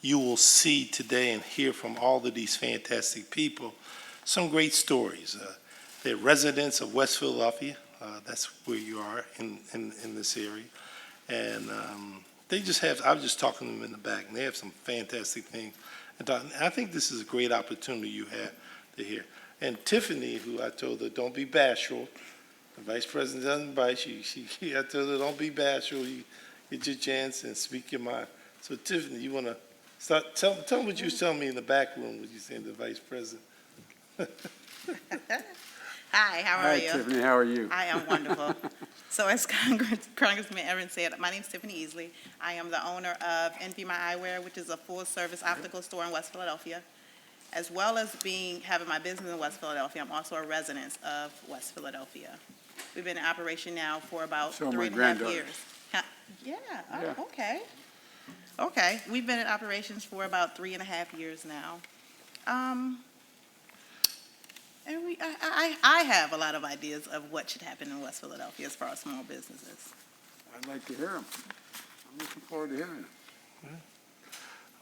you will see today and hear from all of these fantastic people some great stories. They're residents of West Philadelphia. That's where you are in this area. And they just have, I was just talking to them in the back, and they have some fantastic things. And I think this is a great opportunity you have to hear. And Tiffany, who I told her, don't be bashful. The vice president doesn't bite you. I told her, don't be bashful. You get your chance and speak your mind. So Tiffany, you want to start? Tell them what you was telling me in the back room when you saying the vice president. Hi, how are you? Hi, Tiffany, how are you? I am wonderful. So as Congressman Evans said, my name is Tiffany Easley. I am the owner of Envy My Eyewear, which is a full-service optical store in West Philadelphia. As well as having my business in West Philadelphia, I'm also a resident of West Philadelphia. We've been in operation now for about 3.5 years. Yeah, Yeah. Okay. Okay, we've been in operations for about 3.5 years now. And I have a lot of ideas of what should happen in West Philadelphia as far as small businesses. I'd like to hear them. I'm looking forward to hearing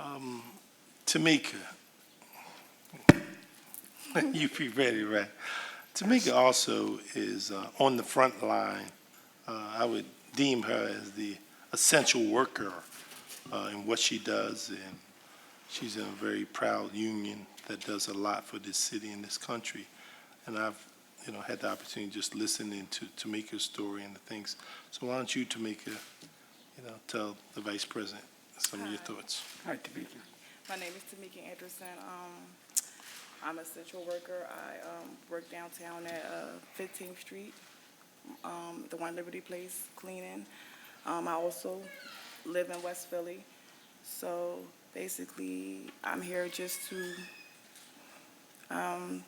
them. Tamika, you be ready, right? Tamika also is on the front line. I would deem her as the essential worker in what she does, and she's in a very proud union that does a lot for this city and this country. And I've, had the opportunity to just listen to Tamika's story and the things. So why don't you, Tamika, tell the vice president some of your thoughts. Hi, Tamika. My name is Tamika Anderson. I'm a central worker. I work downtown at 15th Street, the One Liberty Place, cleaning. I also live in West Philly. So basically, I'm here just to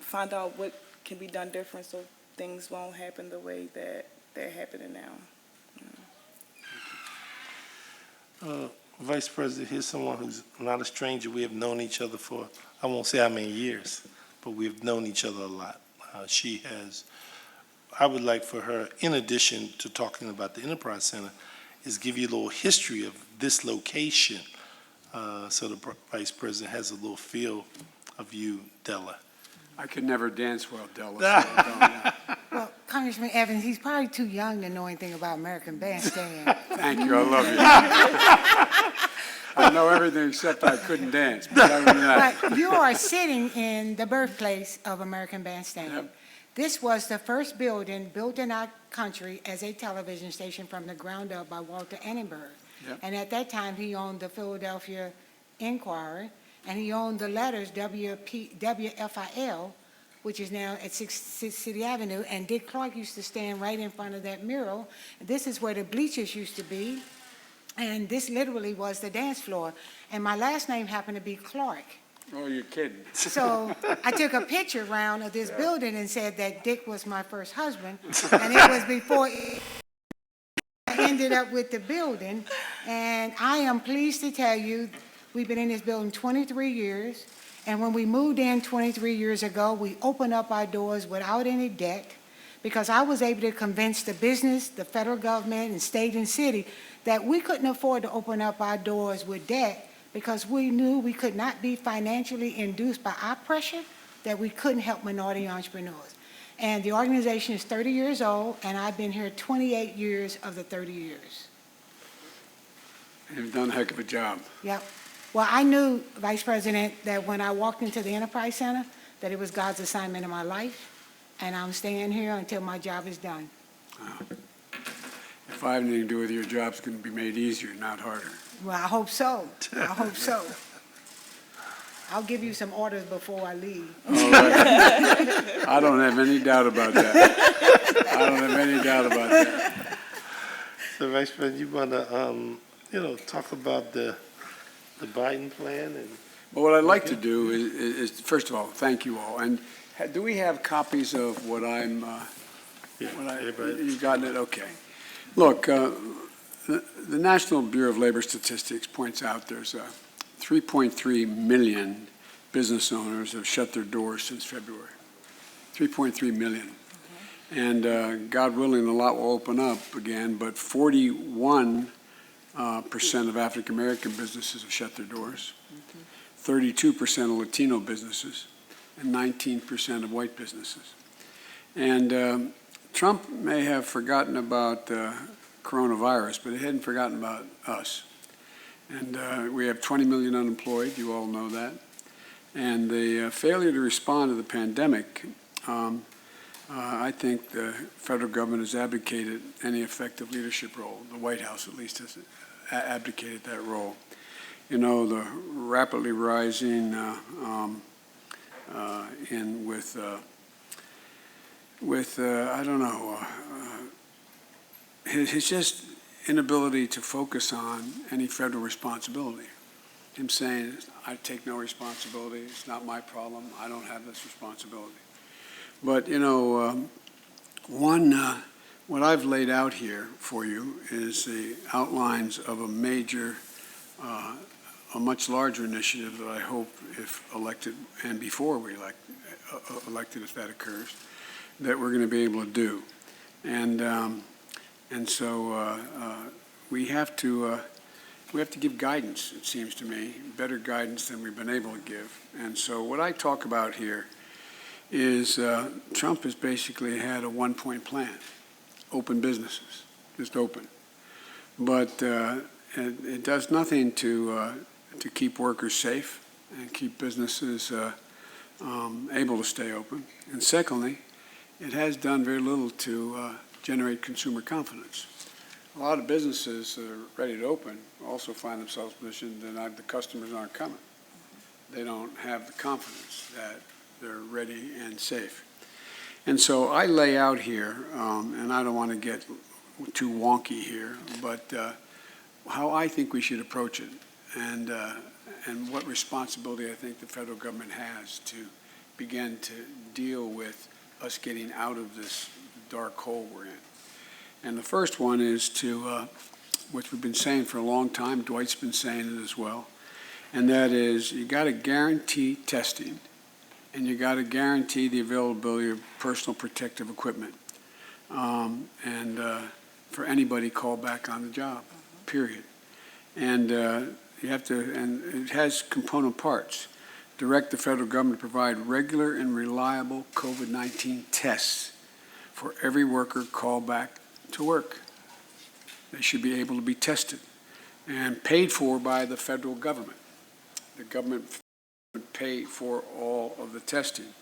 find out what can be done different so things won't happen the way that they're happening now. Vice President, here's someone who's not a stranger. We have known each other for, I won't say how many years, but we've known each other a lot. I would like for her, in addition to talking about the Enterprise Center, is give you a little history of this location, so the Vice President has a little feel of you, Della. I could never dance well, Della. So I don't know. Well, Congressman Evans, he's probably too young to know anything about American Bandstand. Thank you, I love you. I know everything except I couldn't dance. But other than that, But you are sitting in the birthplace of American Bandstand. Yep. This was the first building built in our country as a television station from the ground up by Walter Annenberg. Yep. And at that time, he owned the Philadelphia Inquirer, and he owned the letters WFIL, which is now at 6th City Avenue, and Dick Clark used to stand right in front of that mural. This is where the bleachers used to be, and this literally was the dance floor. And my last name happened to be Clark. oh, you're kidding. So I took a picture round of this building and said that Dick was my first husband, and it was before I ended up with the building. And I am pleased to tell you, we've been in this building 23 years, and when we moved in 23 years ago, we opened up our doors without any debt, because I was able to convince the business, the federal government, and state and city that we couldn't afford to open up our doors with debt, because we knew we could not be financially induced by our pressure, that we couldn't help minority entrepreneurs. And the organization is 30 years old, and I've been here 28 years of the 30 years. You've done a heck of a job. Yep. Well, I knew, Vice President, that when I walked into the Enterprise Center, that it was God's assignment in my life, and I'm staying here until my job is done. If I have anything to do with your job, it's going to be made easier, not harder. Well, I hope so. I hope so. I'll give you some orders before I leave. All right. I don't have any doubt about that. I don't have any doubt about that. So Vice President, you want to, talk about the Biden plan and. Well, what I'd like to do is, first of all, thank you all. And do we have copies of what I'm, you've gotten it? Okay. Look, the National Bureau of Labor Statistics points out there's 3.3 million business owners have shut their doors since February. 3.3 million. And God willing, a lot will open up again, but 41 percent of African American businesses have shut their doors, 32% of Latino businesses, and 19% of white businesses. And Trump may have forgotten about coronavirus, but he hadn't forgotten about us. And we have 20 million unemployed, you all know that. And the failure to respond to the pandemic, I think the federal government has abdicated any effective leadership role. The White House, at least, has abdicated that role. You know, the rapidly rising I don't know, his just inability to focus on any federal responsibility. Him saying, I take no responsibility, it's not my problem, I don't have this responsibility. But, you know, what I've laid out here for you is the outlines of a major, a much larger initiative that I hope, if elected, and before we elected, if that occurs, that we're going to be able to do. And so we have to give guidance, it seems to me, better guidance than we've been able to give. And so what I talk about here is Trump has basically had a one-point plan: open businesses, just open. But it does nothing to keep workers safe and keep businesses able to stay open. And secondly, it has done very little to generate consumer confidence. A lot of businesses that are ready to open also find themselves positioned that the customers aren't coming. They don't have the confidence that they're ready and safe. And so I lay out here, and I don't want to get too wonky here, but how I think we should approach it, and what responsibility I think the federal government has to begin to deal with us getting out of this dark hole we're in. And the first one is to, which we've been saying for a long time, Dwight's been saying it as well, and that is you got to guarantee testing, and you got to guarantee the availability of personal protective equipment, and for anybody called back on the job, period. And you have to, and it has component parts. Direct the federal government to provide regular and reliable COVID-19 tests for every worker called back to work. They should be able to be tested and paid for by the federal government. The government would pay for all of the testing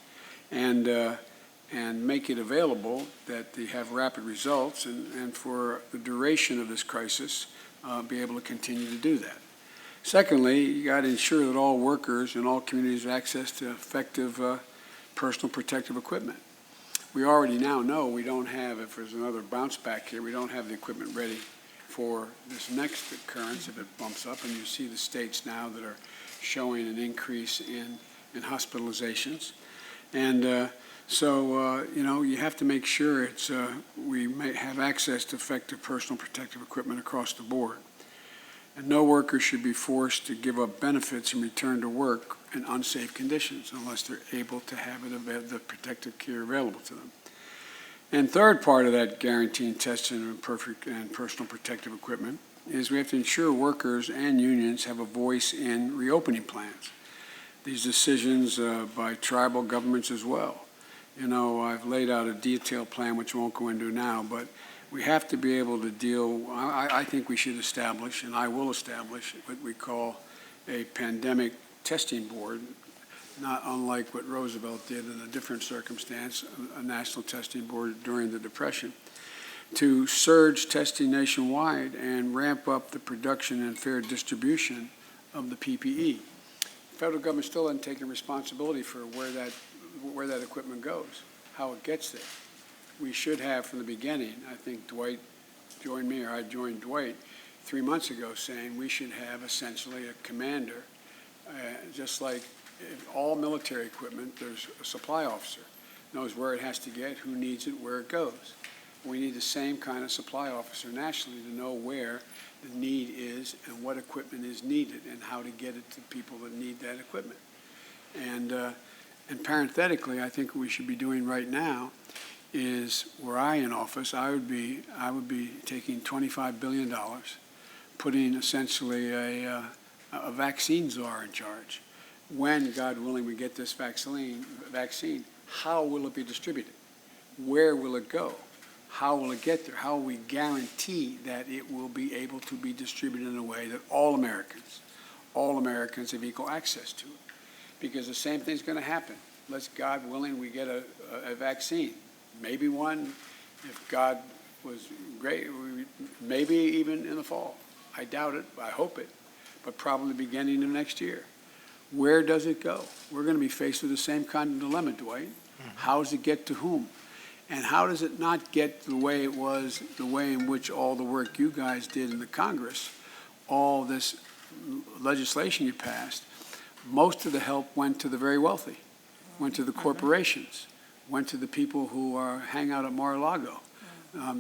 and make it available that they have rapid results, and for the duration of this crisis be able to continue to do that. Secondly, you got to ensure that all workers in all communities have access to effective personal protective equipment. We already now know we don't have, if there's another bounce back here, we don't have the equipment ready for this next occurrence if it bumps up. And you see the states now that are showing an increase in hospitalizations. And so, you know, you have to make sure we may have access to effective personal protective equipment across the board. And no worker should be forced to give up benefits and return to work in unsafe conditions unless they're able to have the protective care available to them. And third part of that guaranteeing testing and personal protective equipment is we have to ensure workers and unions have a voice in reopening plans. These decisions by tribal governments as well. You know, I've laid out a detailed plan, which I won't go into now, but we have to be able to deal, I think we should establish, and I will establish, what we call a pandemic testing board, not unlike what Roosevelt did in a different circumstance, a national testing board during the Depression, to surge testing nationwide and ramp up the production and fair distribution of the PPE. The federal government still hasn't taken responsibility for where that equipment goes, how it gets there. We should have from the beginning. I think Dwight joined me, or I joined Dwight 3 months ago, saying we should have essentially a commander, just like all military equipment, there's a supply officer, knows where it has to get, who needs it, where it goes. We need the same kind of supply officer nationally to know where the need is and what equipment is needed and how to get it to people that need that equipment. And parenthetically, I think what we should be doing right now is, were I in office, I would be taking $25 billion, putting essentially a vaccine czar in charge. When, God willing, we get this vaccine, how will it be distributed? Where will it go? How will it get there? How will we guarantee that it will be able to be distributed in a way that all Americans have equal access to it? Because the same thing's going to happen. Let's, God willing, we get a vaccine. Maybe one, if God was great, maybe even in the fall. I doubt it, I hope it, but probably beginning of next year. Where does it go? We're going to be faced with the same kind of dilemma, Dwight. How does it get to whom? And how does it not get the way it was, the way in which all the work you guys did in the Congress, all this legislation you passed, most of the help went to the very wealthy, went to the corporations, went to the people who hang out at Mar-a-Lago.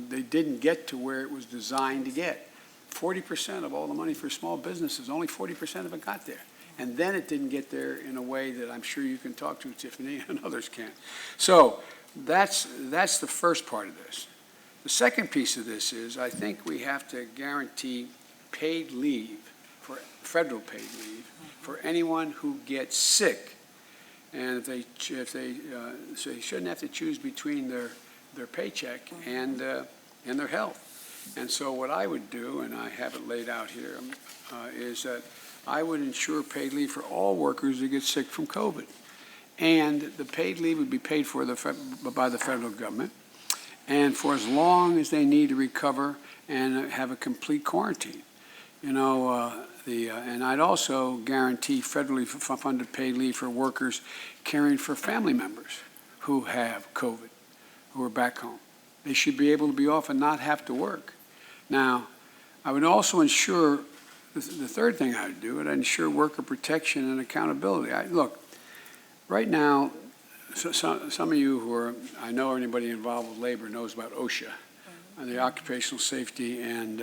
They didn't get to where it was designed to get. 40% of all the money for small businesses, only 40% of it got there. And then it didn't get there in a way that I'm sure you can talk to, Tiffany, and others can. So that's the first part of this. The second piece of this is I think we have to guarantee paid leave, for federal paid leave, for anyone who gets sick. And if they shouldn't have to choose between their paycheck and their health. And so what I would do, and I have it laid out here, is that I would ensure paid leave for all workers who get sick from COVID. And the paid leave would be paid for by the federal government, and for as long as they need to recover and have a complete quarantine. You know, and I'd also guarantee federally funded paid leave for workers caring for family members who have COVID, who are back home. They should be able to be off and not have to work. Now, I would also ensure, the third thing I would do, I'd ensure worker protection and accountability. Look, right now, some of you who are, I know anybody involved with labor knows about OSHA, the Occupational Safety and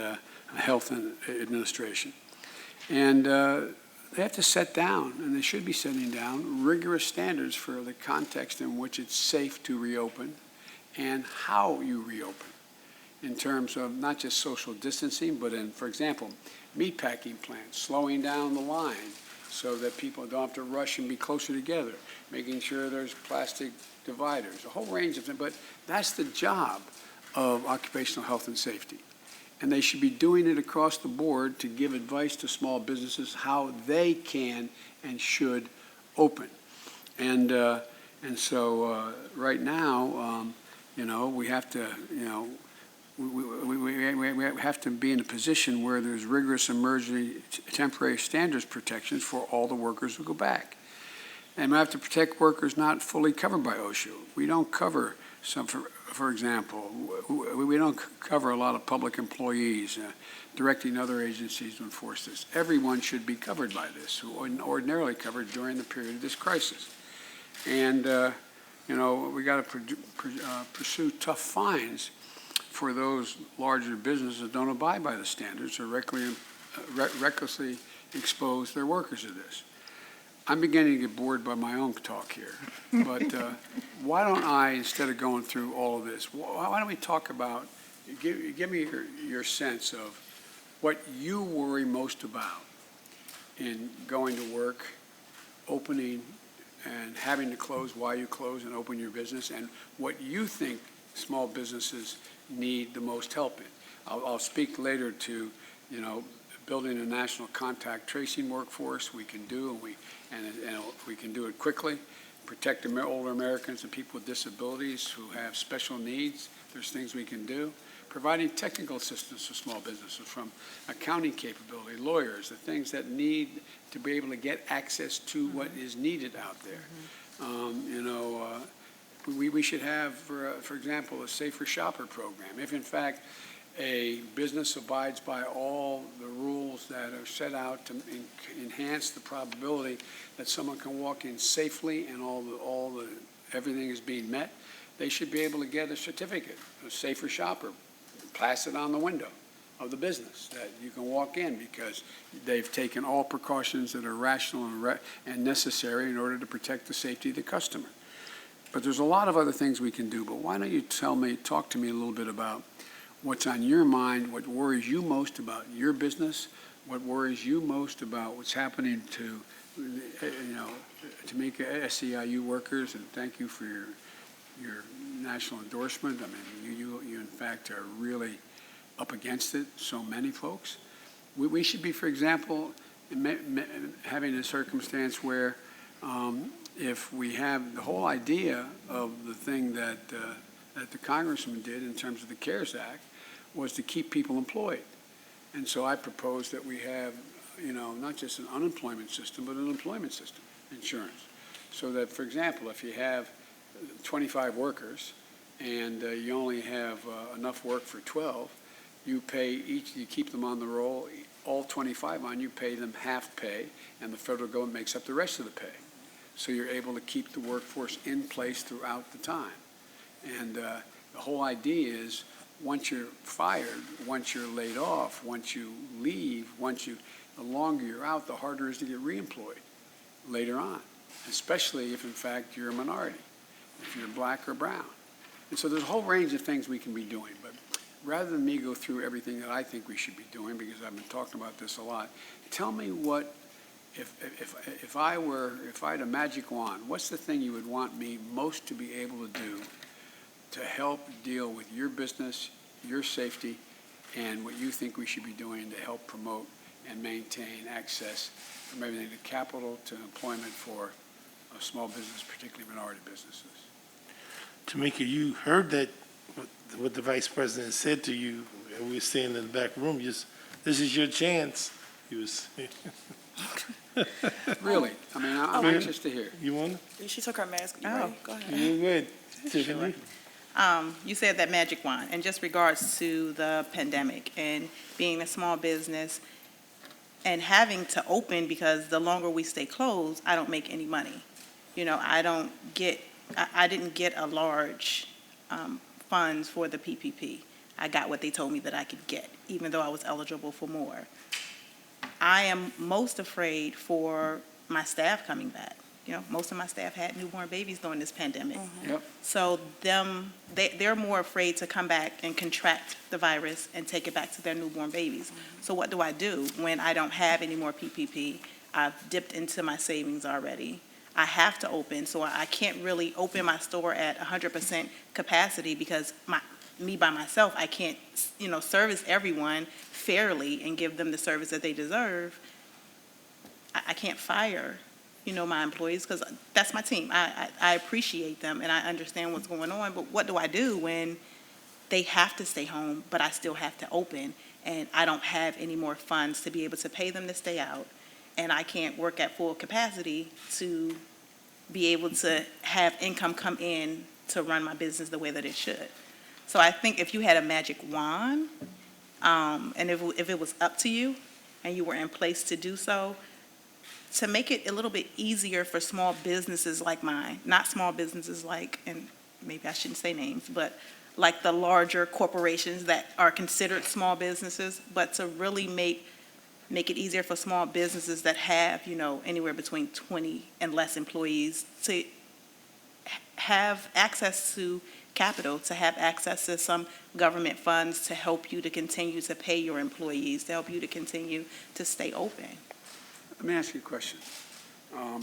Health Administration. And they have to set down, and they should be setting down, rigorous standards for the context in which it's safe to reopen and how you reopen, in terms of not just social distancing, but in, for example, meatpacking plants, slowing down the line so that people don't have to rush and be closer together, making sure there's plastic dividers, a whole range of things. But that's the job of occupational health and safety. And they should be doing it across the board to give advice to small businesses how they can and should open. And so right now, you know, we have to, you know, we have to be in a position where there's rigorous emergency temporary standards protections for all the workers who go back. And we have to protect workers not fully covered by OSHA. We don't cover some, for example, we don't cover a lot of public employees directing other agencies to enforce this. Everyone should be covered by this, who are ordinarily covered during the period of this crisis. And, you know, we got to pursue tough fines for those larger businesses that don't abide by the standards or recklessly expose their workers to this. I'm beginning to get bored by my own talk here, but why don't I, instead of going through all of this, why don't we talk about, give me your sense of what you worry most about in going to work, opening and having to close while you close and open your business, and what you think small businesses need the most help in. I'll speak later to, you know, building a national contact tracing workforce. We can do, and we can do it quickly. Protect older Americans and people with disabilities who have special needs. There's things we can do. Providing technical assistance to small businesses, from accounting capability, lawyers, the things that need to be able to get access to what is needed out there. You know, we should have, for example, a safer shopper program. If in fact a business abides by all the rules that are set out to enhance the probability that someone can walk in safely and everything is being met, they should be able to get a certificate, a safer shopper, plastered on the window of the business that you can walk in because they've taken all precautions that are rational and necessary in order to protect the safety of the customer. But there's a lot of other things we can do, but why don't you talk to me a little bit about what's on your mind, what worries you most about your business, what worries you most about what's happening to, Tamika, SEIU workers, and thank you for your national endorsement. I mean, you in fact are really up against it, so many folks. We should be, for example, having a circumstance where if we have the whole idea of the thing that the congressman did in terms of the CARES Act was to keep people employed. And so I propose that we have, not just an unemployment system, but an employment system, insurance. So that, for example, if you have 25 workers and you only have enough work for 12, you keep them on the roll, all 25 on, you pay them half pay, and the federal government makes up the rest of the pay. So you're able to keep the workforce in place throughout the time. And the whole idea is once you're fired, once you're laid off, once you leave, the longer you're out, the harder it is to get reemployed later on, especially if in fact you're a minority, if you're black or brown. And so there's a whole range of things we can be doing. But rather than me go through everything that I think we should be doing, because I've been talking about this a lot, tell me what, if I had a magic wand, what's the thing you would want me most to be able to do to help deal with your business, your safety, and what you think we should be doing to help promote and maintain access from everything to capital to employment for small business, particularly minority businesses? Tamika, you heard that, what the vice president said to you, and we were standing in the back room, this is your chance. He was, Really? I mean, I'm anxious to hear. you want She took her mask. You Oh. ready? Go to? ahead. You good, Tiffany? You said that magic wand, and just regards to the pandemic and being a small business and having to open, because the longer we stay closed, I don't make any money. I didn't get a large funds for the PPP. I got what they told me that I could get, even though I was eligible for more. I am most afraid for my staff coming back. Most of my staff had newborn babies during this pandemic. Yep. So they're more afraid to come back and contract the virus and take it back to their newborn babies. So what do I do when I don't have any more PPP? I've dipped into my savings already. I have to open, so I can't really open my store at 100% capacity because me by myself, I can't, service everyone fairly and give them the service that they deserve. I can't fire my employees, because that's my team. I appreciate them and I understand what's going on, but what do I do when they have to stay home, but I still have to open and I don't have any more funds to be able to pay them to stay out, and I can't work at full capacity to be able to have income come in to run my business the way that it should. So I think if you had a magic wand, and if it was up to you and you were in place to do so, to make it a little bit easier for small businesses like mine, not small businesses like, and maybe I shouldn't say names, but like the larger corporations that are considered small businesses, but to really make it easier for small businesses that have, anywhere between 20 and less employees to have access to capital, to have access to some government funds to help you to continue to pay your employees, to help you to continue to stay open. Let me ask you a question. How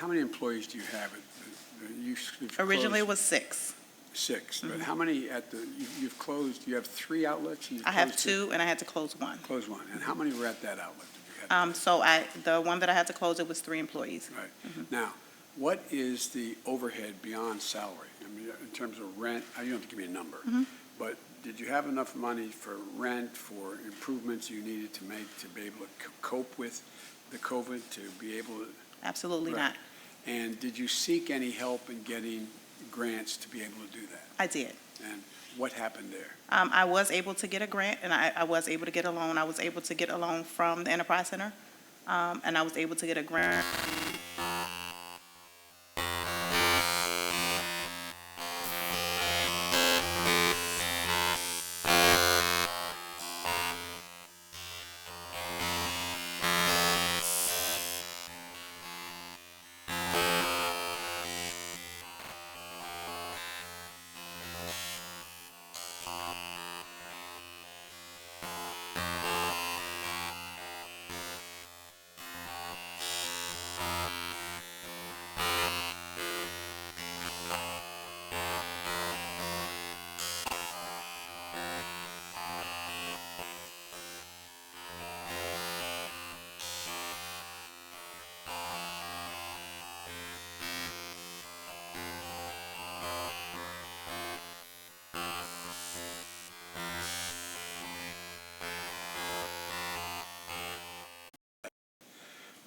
many employees do you have? You've Originally it closed was 6. 6, but how many you've closed? You have 3 outlets? And you've I have closed 2 and I had to close 1. Close 1. And how many were at that outlet? Did you have? So the one that I had to close, it was 3 employees. Right. Now, what is the overhead beyond salary? I mean, in terms of rent, you don't have to give me a number, but did you have enough money for rent, for improvements you needed to make to be able to cope with the COVID, to be able to? Absolutely Right. not. And did you seek any help in getting grants to be able to do that? I did. And what happened there? I was able to get a grant, and I was able to get a loan. I was able to get a loan from the Enterprise Center, and I was able to get a grant.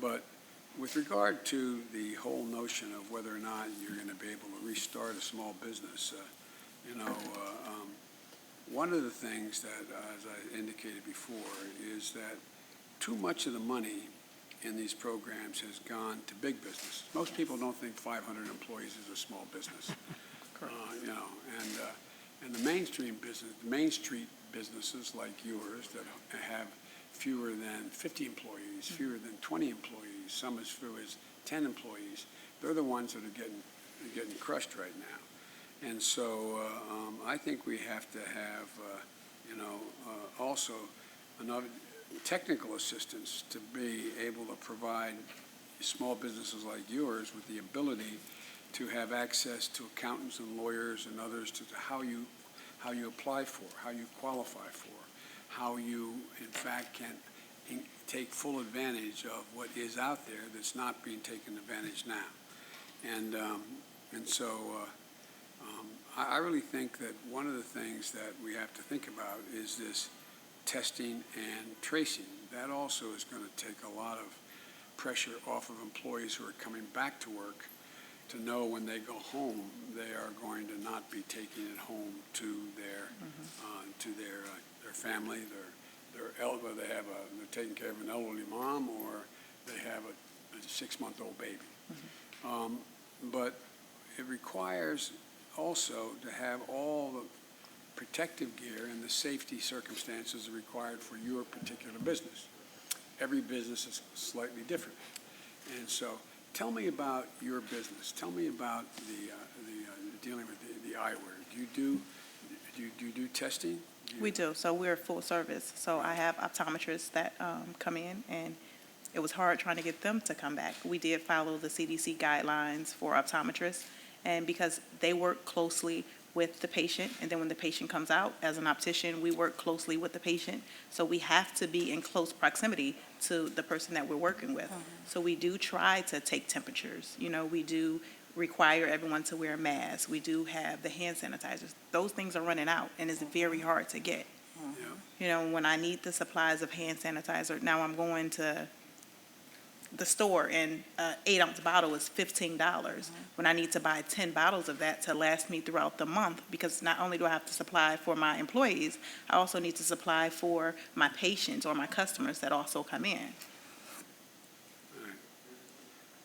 But with regard to the whole notion of whether or not you're going to be able to restart a small business, one of the things that, as I indicated before, is that too much of the money in these programs has gone to big business. Most people don't think 500 employees is a small business. And the mainstream business, Main Street businesses like yours that have fewer than 50 employees, fewer than 20 employees, some as few as 10 employees, they're the ones that are getting crushed right now. And so I think we have to have, also enough technical assistance to be able to provide small businesses like yours with the ability to have access to accountants and lawyers and others to how you apply for, how you qualify for, how you, in fact, can take full advantage of what is out there that's not being taken advantage now. And so I really think that one of the things that we have to think about is this testing and tracing. That also is going to take a lot of pressure off of employees who are coming back to work to know when they go home, they are going to not be taking it home to their their family, whether they're taking care of an elderly mom or they have a 6-month-old baby. But it requires also to have all the protective gear and the safety circumstances required for your particular business. Every business is slightly different. And so tell me about your business. Tell me about the dealing with the eyewear. Do you do testing? We do. So we're full service. So I have optometrists that come in, and it was hard trying to get them to come back. We did follow the CDC guidelines for optometrists, and because they work closely with the patient, and then when the patient comes out, as an optician, we work closely with the patient. So we have to be in close proximity to the person that we're working with. So we do try to take temperatures. We do require everyone to wear a mask. We do have the hand sanitizers. Those things are running out, and it's very hard to get. When I need the supplies of hand sanitizer, now I'm going to the store, and an 8-ounce bottle is $15. When I need to buy 10 bottles of that to last me throughout the month, because not only do I have to supply for my employees, I also need to supply for my patients or my customers that also come in.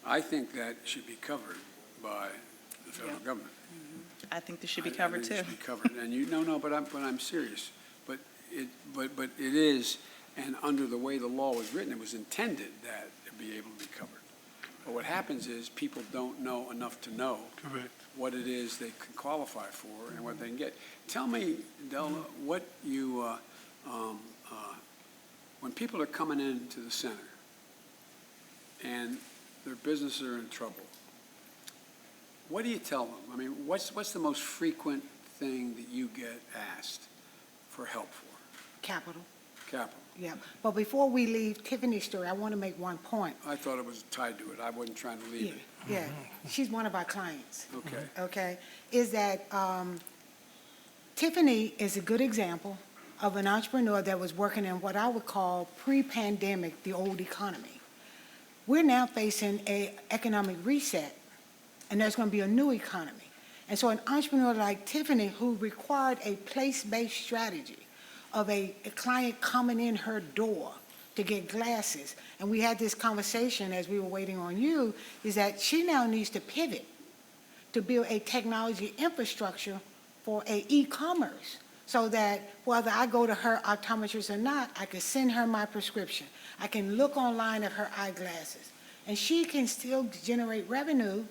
I think that should be covered by the federal government. I think this should be covered too. I think it should be covered. And but I'm serious. But it is, and under the way the law was written, it was intended that it be able to be covered. But what happens is people don't know enough to know what it is they can qualify for and what they can get. Tell me, Delna, what you, when people are coming into the center and their businesses are in trouble, what do you tell them? I mean, what's the most frequent thing that you get asked for help for? Capital. Capital. Yeah, but before we leave Tiffany's story, I want to make one point. I thought it was tied to it. I wasn't trying to leave it. Yeah, she's one of our clients. Okay. Okay, is that Tiffany is a good example of an entrepreneur that was working in what I would call pre-pandemic, the old economy. We're now facing an economic reset, and there's going to be a new economy. And so an entrepreneur like Tiffany, who required a place-based strategy of a client coming in her door to get glasses, and we had this conversation as we were waiting on you, is that she now needs to pivot to build a technology infrastructure for a e-commerce, so that whether I go to her optometrist or not, I can send her my prescription. I can look online at her eyeglasses, and she can still generate revenue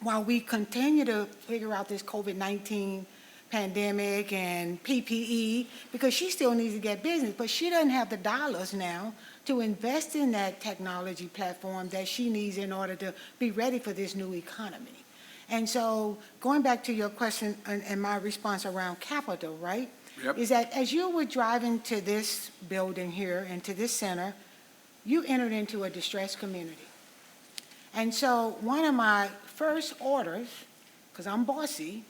while we continue to figure out this COVID-19 pandemic and PPE, because she still needs to get business, but she doesn't have the dollars now to invest in that technology platform that she needs in order to be ready for this new economy. And so going back to your question and my response around capital, right? Yep. Is that as you were driving to this building here and to this center, you entered into a distressed community. And so one of my first orders, because I'm bossy,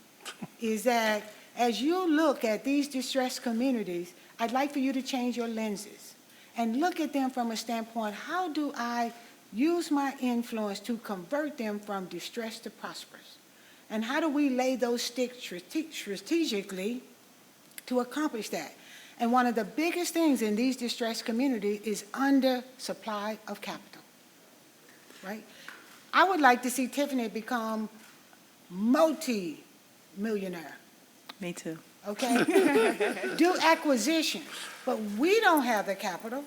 is that as you look at these distressed communities, I'd like for you to change your lenses and look at them from a standpoint, how do I use my influence to convert them from distressed to prosperous? And how do we lay those sticks strategically to accomplish that? And one of the biggest things in these distressed communities is undersupply of capital, right? I would like to see Tiffany become multi-millionaire, Me too. okay? Do acquisitions, but we don't have the capital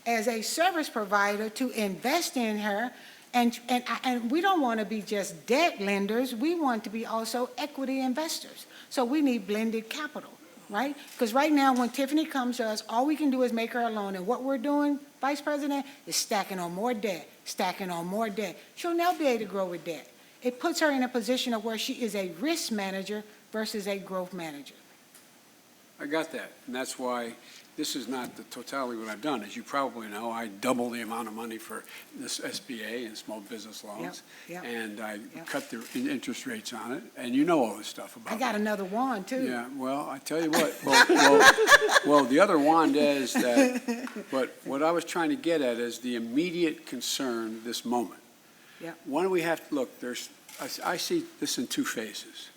as a service provider to invest in her, and we don't want to be just debt lenders, we want to be also equity investors. So we need blended capital, right? Because right now, when Tiffany comes to us, all we can do is make her a loan, and what we're doing, Vice President, is stacking on more debt, stacking on more debt. She'll never be able to grow with debt. It puts her in a position of where she is a risk manager versus a growth manager. I got that, and that's why this is not the totality of what I've done. As you probably know, I doubled the amount of money for this SBA and small business loans, Yep, and I yep. cut the interest rates on it, and you know all this stuff about I got another wand, too. Yeah, well, I tell you what, well, the other wand is that, but what I was trying to get at is the immediate concern this moment. Yeah. One, we have to, look, I see this in two phases.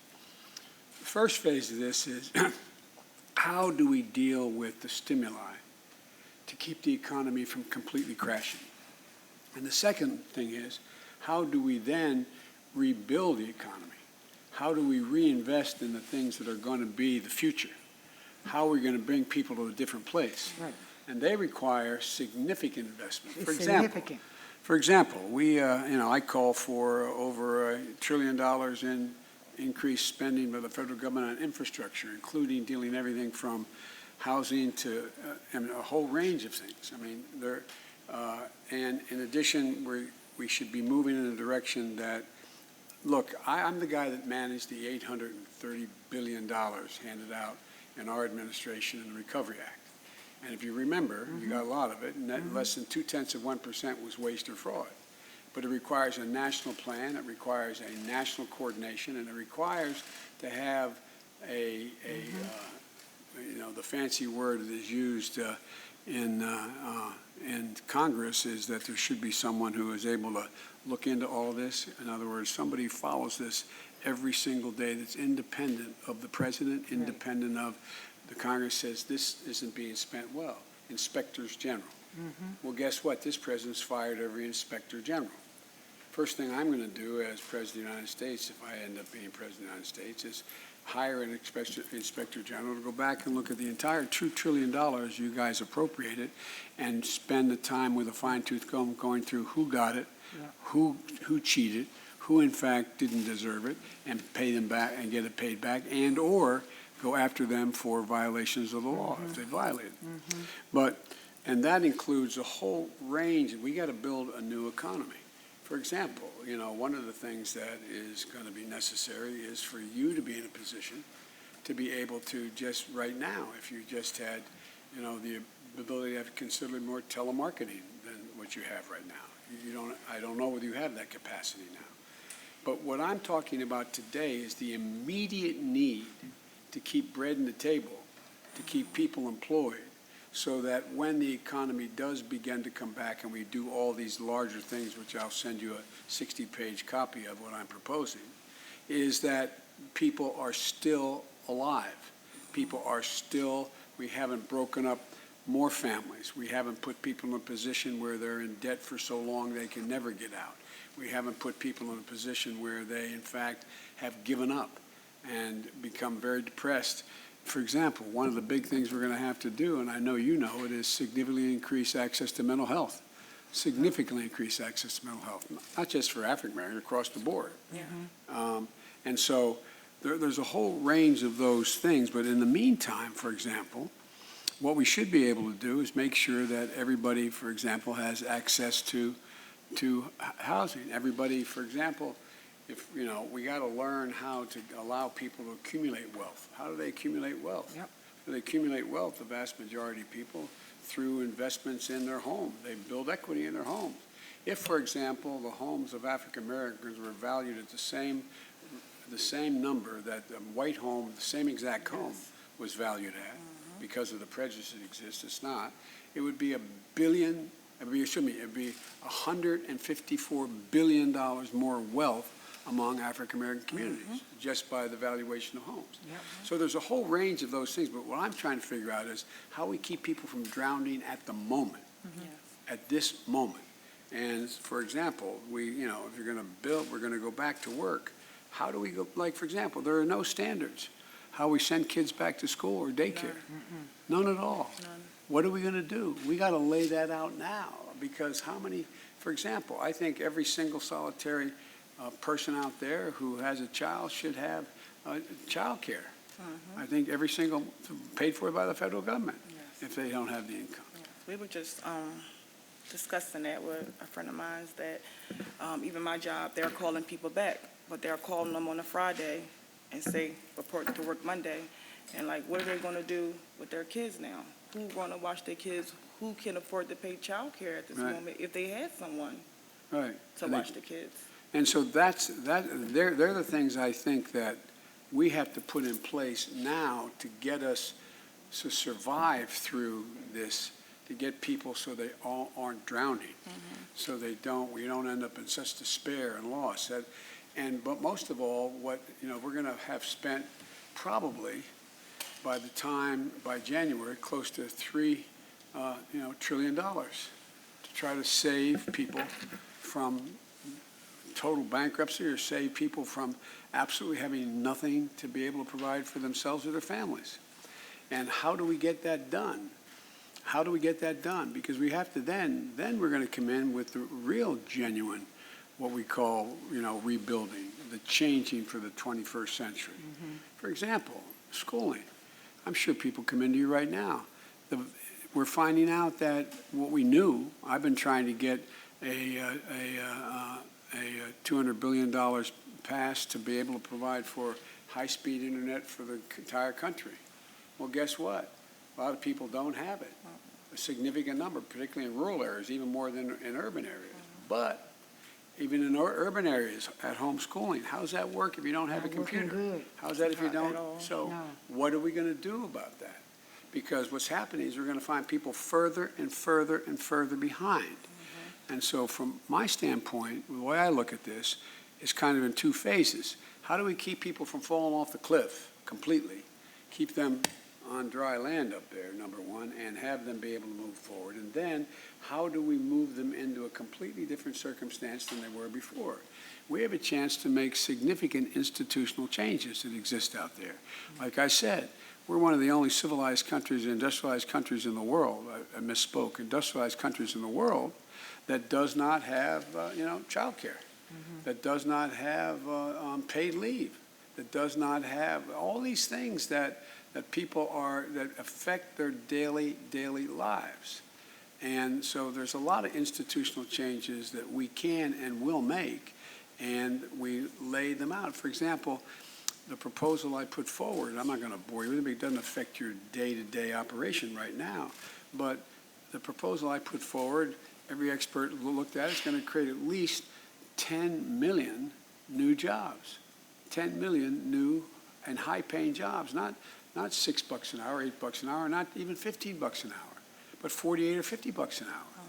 The first phase of this is, how do we deal with the stimuli to keep the economy from completely crashing? And the second thing is, how do we then rebuild the economy? How do we reinvest in the things that are going to be the future? How are we going to bring people to a different place? Right. And they require significant investment. It's For example, significant. For example, I call for over $1 trillion in increased spending by the federal government on infrastructure, including dealing everything from housing to a whole range of things. I mean, and in addition, we should be moving in a direction that, look, I'm the guy that managed the $830 billion handed out in our administration in the Recovery Act. And if you remember, you got a lot of it, and that less than 0.2% was waste or fraud. But it requires a national plan, it requires a national coordination, and it requires to have the fancy word that is used in Congress is that there should be someone who is able to look into all this. In other words, somebody follows this every single day that's independent of the president, independent of the Congress says this isn't being spent well. Inspectors General. Well, guess what? This president's fired every inspector general. First thing I'm going to do as President of the United States, if I end up being President of the United States, is hire an inspector general to go back and look at the entire $2 trillion you guys appropriated and spend the time with a fine-tooth comb going through who got it, who cheated, who in fact didn't deserve it, and pay them back and get it paid back, and or go after them for violations of the law if they violated. And that includes a whole range. We got to build a new economy. For example, one of the things that is going to be necessary is for you to be in a position to be able to just right now, if you just had, the ability to have considerably more telemarketing than what you have right now. I don't know whether you have that capacity now. But what I'm talking about today is the immediate need to keep bread on the table, to keep people employed, so that when the economy does begin to come back and we do all these larger things, which I'll send you a 60-page copy of what I'm proposing, is that people are still alive. People are still, we haven't broken up more families. We haven't put people in a position where they're in debt for so long they can never get out. We haven't put people in a position where they, in fact, have given up and become very depressed. For example, one of the big things we're going to have to do, and I know you know it, is significantly increase access to mental health. Significantly increase access to mental health, not just for African Americans, across the board. And so there's a whole range of those things. But in the meantime, for example, what we should be able to do is make sure that everybody, for example, has access to housing. Everybody, for example, if, we got to learn how to allow people to accumulate wealth. How do they accumulate wealth? They accumulate wealth, the vast majority of people, through investments in their home. They build equity in their homes. If, for example, the homes of African Americans were valued at the same number that the white home, the same exact home, was valued at, because of the prejudice that exists, it's not, it would be $1 billion it'd be $154 billion more wealth among African-American communities, just by the valuation of homes. So there's a whole range of those things, but what I'm trying to figure out is how we keep people from drowning at the moment, at this moment. And for example, if you're gonna build, we're gonna go back to work. How do we go, like, for example, there are no standards. How we send kids back to school or daycare. None at all. What are we gonna do? We gotta lay that out now, because for example, I think every single solitary person out there who has a child should have child care. I think every single, paid for by the federal government, if they don't have the income. We were just discussing that with a friend of mine, that even my job, they're calling people back, but they're calling them on a Friday and say, report to work Monday. And like, what are they going to do with their kids now? Who's going to watch their kids? Who can afford to pay child care at this moment if they had someone to watch the kids? And so they're the things I think that we have to put in place now to get us to survive through this, to get people so they all aren't drowning, so we don't end up in such despair and loss. But most of all, we're going to have spent probably by January, close to $3 trillion to try to save people from total bankruptcy or save people from absolutely having nothing to be able to provide for themselves or their families. And how do we get that done? How do we get that done? Because we have to then we're going to come in with the real genuine, what we call, rebuilding, the changing for the 21st century. For example, schooling. I'm sure people come into you right now. We're finding out that what we knew, I've been trying to get a $200 billion passed to be able to provide for high-speed internet for the entire country. Well, guess what? A lot of people don't have it. A significant number, particularly in rural areas, even more than in urban areas. But even in urban areas, at home schooling, how's that work if you don't have a computer? Good. How's that if you don't? So No. what are we going to do about that? Because what's happening is we're going to find people further and further and further behind. And so from my standpoint, the way I look at this is kind of in two phases. How do we keep people from falling off the cliff completely? Keep them on dry land up there, number one, and have them be able to move forward. And then how do we move them into a completely different circumstance than they were before? We have a chance to make significant institutional changes that exist out there. Like I said, we're one of the only civilized countries, industrialized countries in the world, I misspoke, industrialized countries in the world that does not have, child care, that does not have paid leave, that does not have all these things that people that affect their daily lives. And so there's a lot of institutional changes that we can and will make, and we lay them out. For example, the proposal I put forward, I'm not going to bore you with it, it doesn't affect your day-to-day operation right now, but the proposal I put forward, every expert looked at, it's going to create at least 10 million new jobs, 10 million new and high-paying jobs, not $6 an hour, $8 an hour, not even $15 an hour, but 48 or $50 an hour.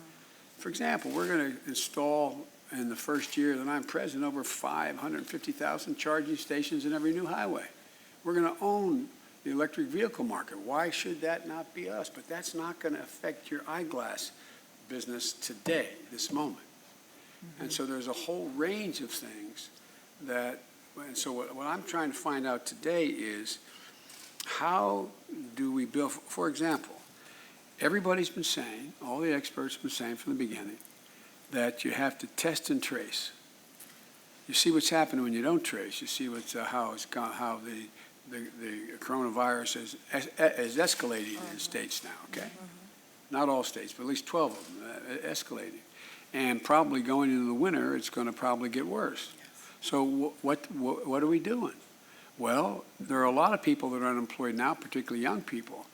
For example, we're going to install in the first year that I'm president over 550,000 charging stations in every new highway. We're going to own the electric vehicle market. Why should that not be us? But that's not going to affect your eyeglass business today, this moment. And so there's a whole range of things and so what I'm trying to find out today is how do we build, for example, everybody's been saying, all the experts have been saying from the beginning, that you have to test and trace. You see what's happening when you don't trace. You see how the coronavirus is escalating in states now, okay? Not all states, but at least 12 of them escalating. And probably going into the winter, it's going to probably get worse. So what are we doing? Well, there are a lot of people that are unemployed now, particularly young people.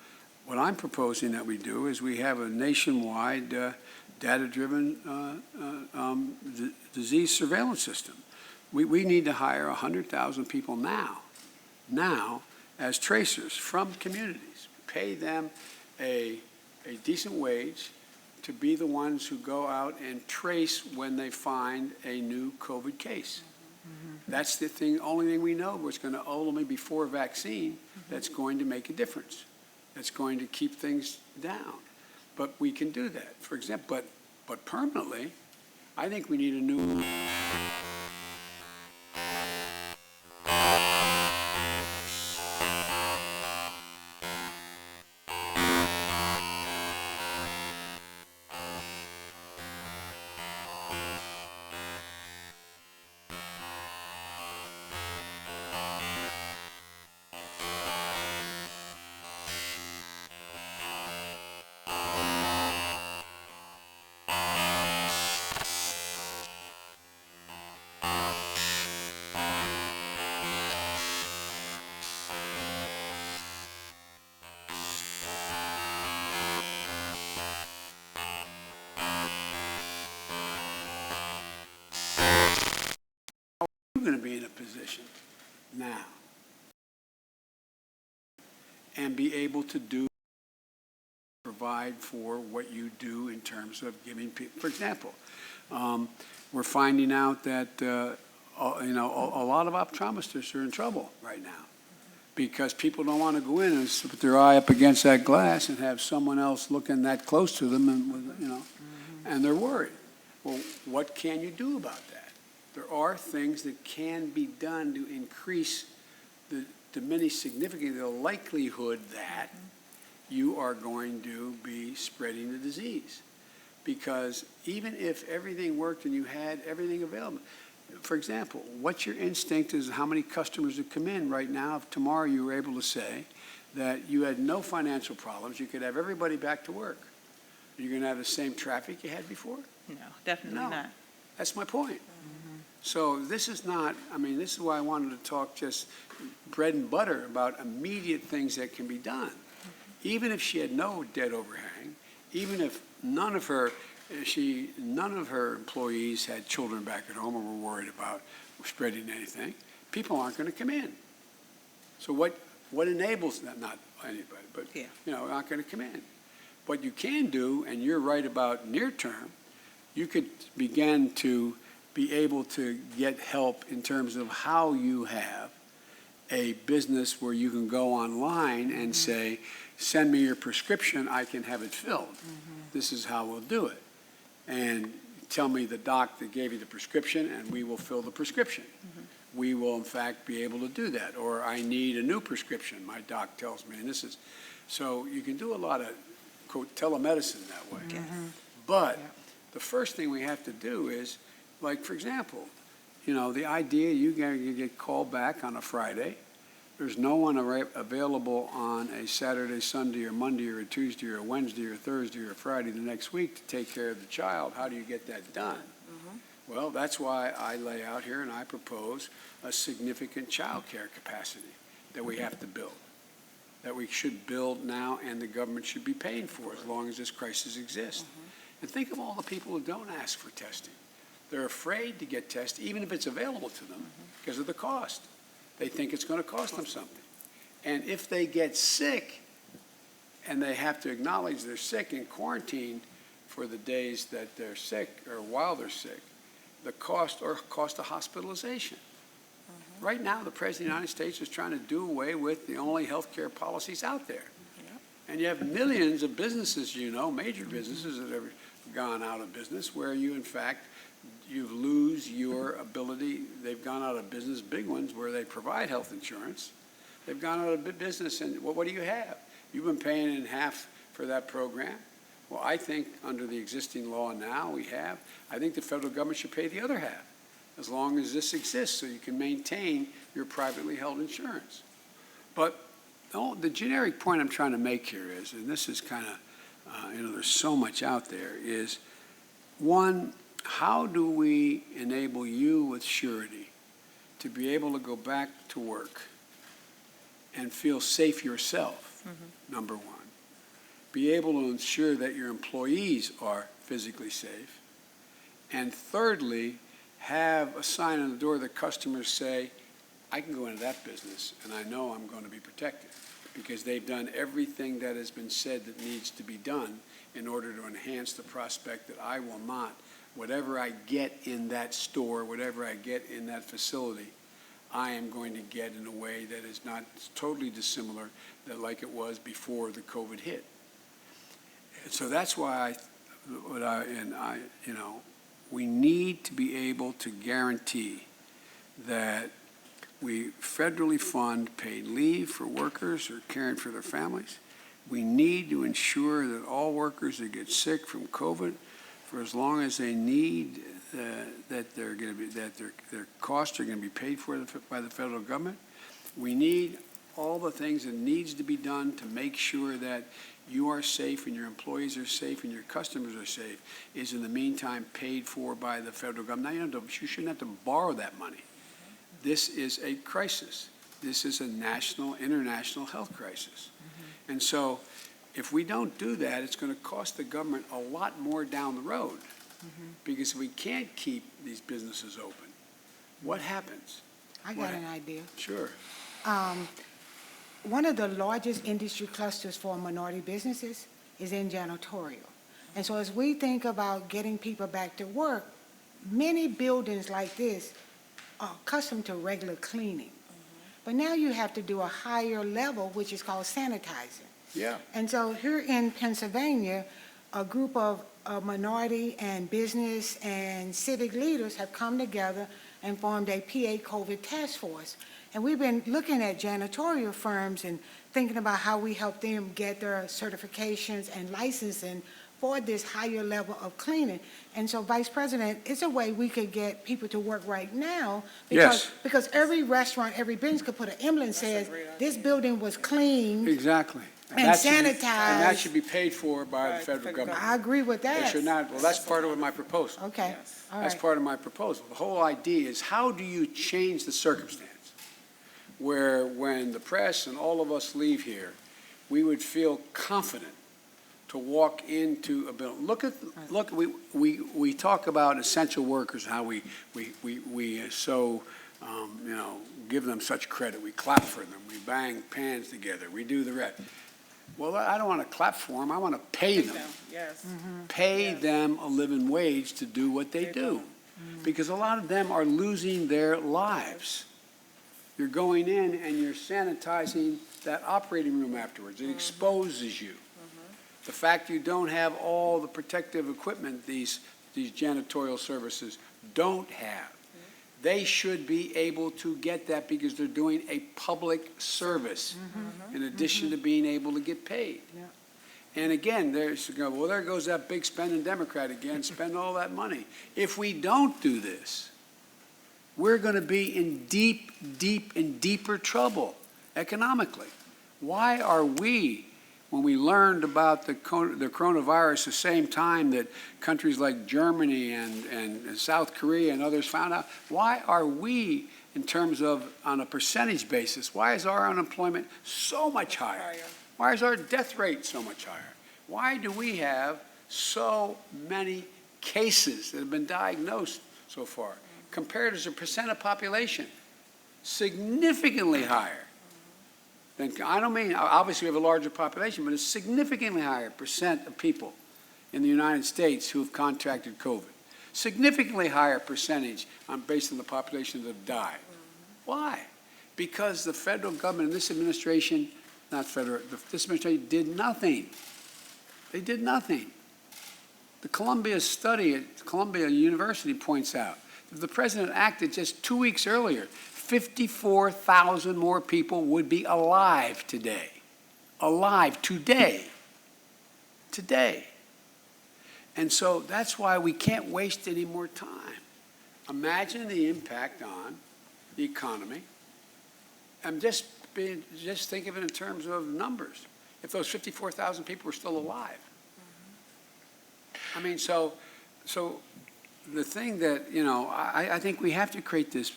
What I'm proposing that we do is we have a nationwide data-driven disease surveillance system. We need to hire 100,000 people now as tracers from communities. Pay them a decent wage, to be the ones who go out and trace when they find a new COVID case. That's the thing, only thing we know, what's going to ultimately, before vaccine, that's going to make a difference. That's going to keep things down. But we can do that. For example, but permanently, I think we need a new. You're going to be in a position now and be able to provide for what you do in terms of giving people. For example, we're finding out that a lot of optometrists are in trouble right now because people don't want to go in and put their eye up against that glass and have someone else looking that close to them, and and they're worried. Well, what can you do about that? There are things that can be done to increase diminish significantly the likelihood that you are going to be spreading the disease. Because even if everything worked and you had everything available, for example, what's your instinct is how many customers would come in right now if tomorrow you were able to say that you had no financial problems, you could have everybody back to work. You're going to have the same traffic you had before? No, definitely No. not. That's my point. So this is not, this is why I wanted to talk just bread and butter about immediate things that can be done. Even if she had no debt overhang, even if none of her employees had children back at home or were worried about spreading anything, people aren't going to come in. So what enables that? Not anybody, but aren't going to come in. What you can do, and you're right about near term, you could begin to be able to get help in terms of how you have a business where you can go online and say, send me your prescription, I can have it filled. This is how we'll do it. And tell me the doc that gave you the prescription and we will fill the prescription. We will in fact be able to do that. Or I need a new prescription, my doc tells me, and this is, so you can do a lot of, quote, telemedicine that way. But the first thing we have to do is, like, for example, the idea you get called back on a Friday, there's no one available on a Saturday, Sunday, or Monday, or a Tuesday, or a Wednesday, or Thursday, or Friday the next week to take care of the child. How do you get that done? Well, that's why I lay out here and I propose a significant child care capacity that we have to build, that we should build now and the government should be paying for as long as this crisis exists. And think of all the people who don't ask for testing. They're afraid to get tested, even if it's available to them, because of the cost. They think it's going to cost them something. And if they get sick and they have to acknowledge they're sick and quarantine for the days that they're sick or while they're sick, the cost of hospitalization. Right now, the President of the United States is trying to do away with the only health care policies out there. And you have millions of businesses, major businesses that have gone out of business where you, in fact, you lose your ability. They've gone out of business, big ones, where they provide health insurance. They've gone out of business, and what do you have? You've been paying in half for that program. Well, I think under the existing law now I think the federal government should pay the other half, as long as this exists, so you can maintain your privately held insurance. But the generic point I'm trying to make here is, and this is kind of, there's so much out there, is one, how do we enable you with surety to be able to go back to work and feel safe yourself, number one. Be able to ensure that your employees are physically safe. And thirdly, have a sign on the door that customers say, I can go into that business and I know I'm going to be protected because they've done everything that has been said that needs to be done in order to enhance the prospect that I will not, whatever I get in that store, whatever I get in that facility, I am going to get in a way that is not totally dissimilar that like it was before the COVID hit. And so that's why we need to be able to guarantee that we federally fund paid leave for workers who are caring for their families. We need to ensure that all workers that get sick from COVID, for as long as they need, that they're going to be, that their costs are going to be paid for by the federal government. We need all the things that needs to be done to make sure that you are safe and your employees are safe and your customers are safe is in the meantime paid for by the federal government. Now, you shouldn't have to borrow that money. This is a crisis. This is a national, international health crisis. And so if we don't do that, it's going to cost the government a lot more down the road. Because if we can't keep these businesses open, what happens? I got an idea. Sure. One of the largest industry clusters for minority businesses is in janitorial. And so as we think about getting people back to work, many buildings like this are accustomed to regular cleaning. But now you have to do a higher level, which is called sanitizing. Yeah. And so here in Pennsylvania, a group of minority and business and civic leaders have come together and formed a PA COVID task force. And we've been looking at janitorial firms and thinking about how we help them get their certifications and licensing for this higher level of cleaning. And so, Vice President, it's a way we could get people to work right now. Yes. Because every restaurant, every business could put an emblem that says, this building was cleaned. Exactly. And that should be- sanitized. And that should be paid for by the federal government. I agree with They that. should not, well, that's part of my proposal. Okay, all That's right. part of my proposal. The whole idea is how do you change the circumstance where when the press and all of us leave here, we would feel confident to walk into a building. Look, we talk about essential workers, how we so, give them such credit. We clap for them. We bang pans together. We do the rest. Well, I don't want to clap for them. I want to pay them. Yes. Pay them a living wage to do what they do. Because a lot of them are losing their lives. You're going in and you're sanitizing that operating room afterwards. It exposes you. The fact you don't have all the protective equipment these janitorial services don't have. They should be able to get that because they're doing a public service in addition to being able to get paid. Yeah. And again, well, there goes that big spending Democrat again, spend all that money. If we don't do this, we're going to be in deeper trouble economically. Why are we, when we learned about the coronavirus the same time that countries like Germany and South Korea and others found out, why are we, in terms of on a percentage basis, why is our unemployment so much higher? Why is our death rate so much higher? Why do we have so many cases that have been diagnosed so far, compared as a percent of population? Significantly higher. I don't mean, obviously we have a larger population, but a significantly higher percent of people in the United States who have contracted COVID. Significantly higher percentage based on the population that have died. Why? Because the federal government and this administration, this administration did nothing. They did nothing. The Columbia study at Columbia University points out that the president acted just 2 weeks earlier, 54,000 more people would be alive today. Alive today. Today. And so that's why we can't waste any more time. Imagine the impact on the economy. And just think of it in terms of numbers. If those 54,000 people were still alive. I mean, so the thing that, I think we have to create this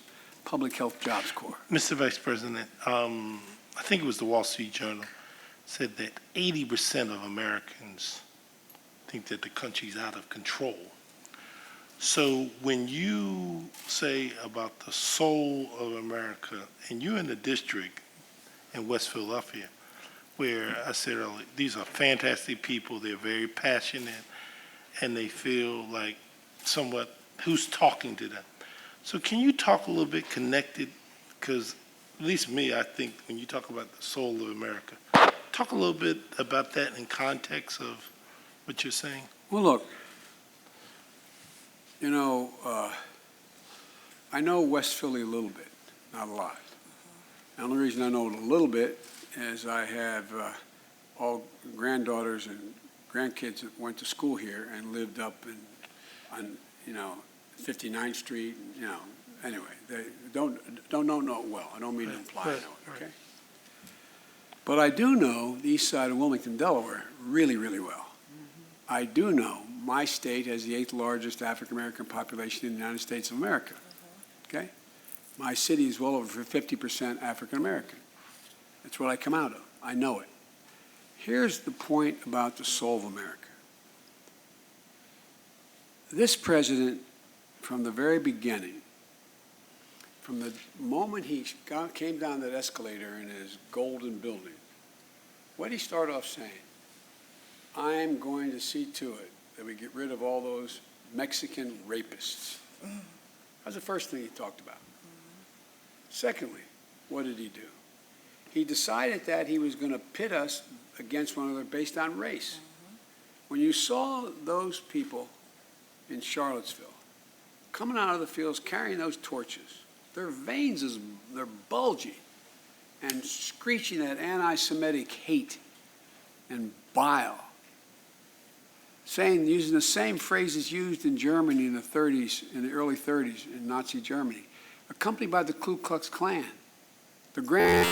Public Health Jobs Corps. Mr. Vice President, I think it was the Wall Street Journal said that 80% of Americans think that the country's out of control. So when you say about the soul of America, and you're in the district in West Philadelphia, where I said earlier, these are fantastic people. They're very passionate, and they feel like somewhat who's talking to them. So can you talk a little bit connected? Because at least me, I think when you talk about the soul of America, talk a little bit about that in context of what you're saying. Well, look, I know West Philly a little bit, not a lot. The only reason I know it a little bit is I have all granddaughters and grandkids that went to school here and lived up on 59th Street. Anyway, they don't know it well. I don't mean to imply I know it. Okay. But I do know the east side of Wilmington, Delaware, really, really well. I do know my state has the 8th largest African-American population in the United States of America. Okay? My city is well over 50% African-American. That's what I come out of. I know it. Here's the point about the soul of America. This president, from the very beginning, from the moment he came down that escalator in his golden building, what did he start off saying? I'm going to see to it that we get rid of all those Mexican rapists. That was the first thing he talked about. Secondly, what did he do? He decided that he was going to pit us against one another based on race. When you saw those people in Charlottesville coming out of the fields carrying those torches, their veins, they're bulging and screeching that anti-Semitic hate and bile, using the same phrases used in Germany in the early 30s in Nazi Germany, accompanied by the Ku Klux Klan. The grand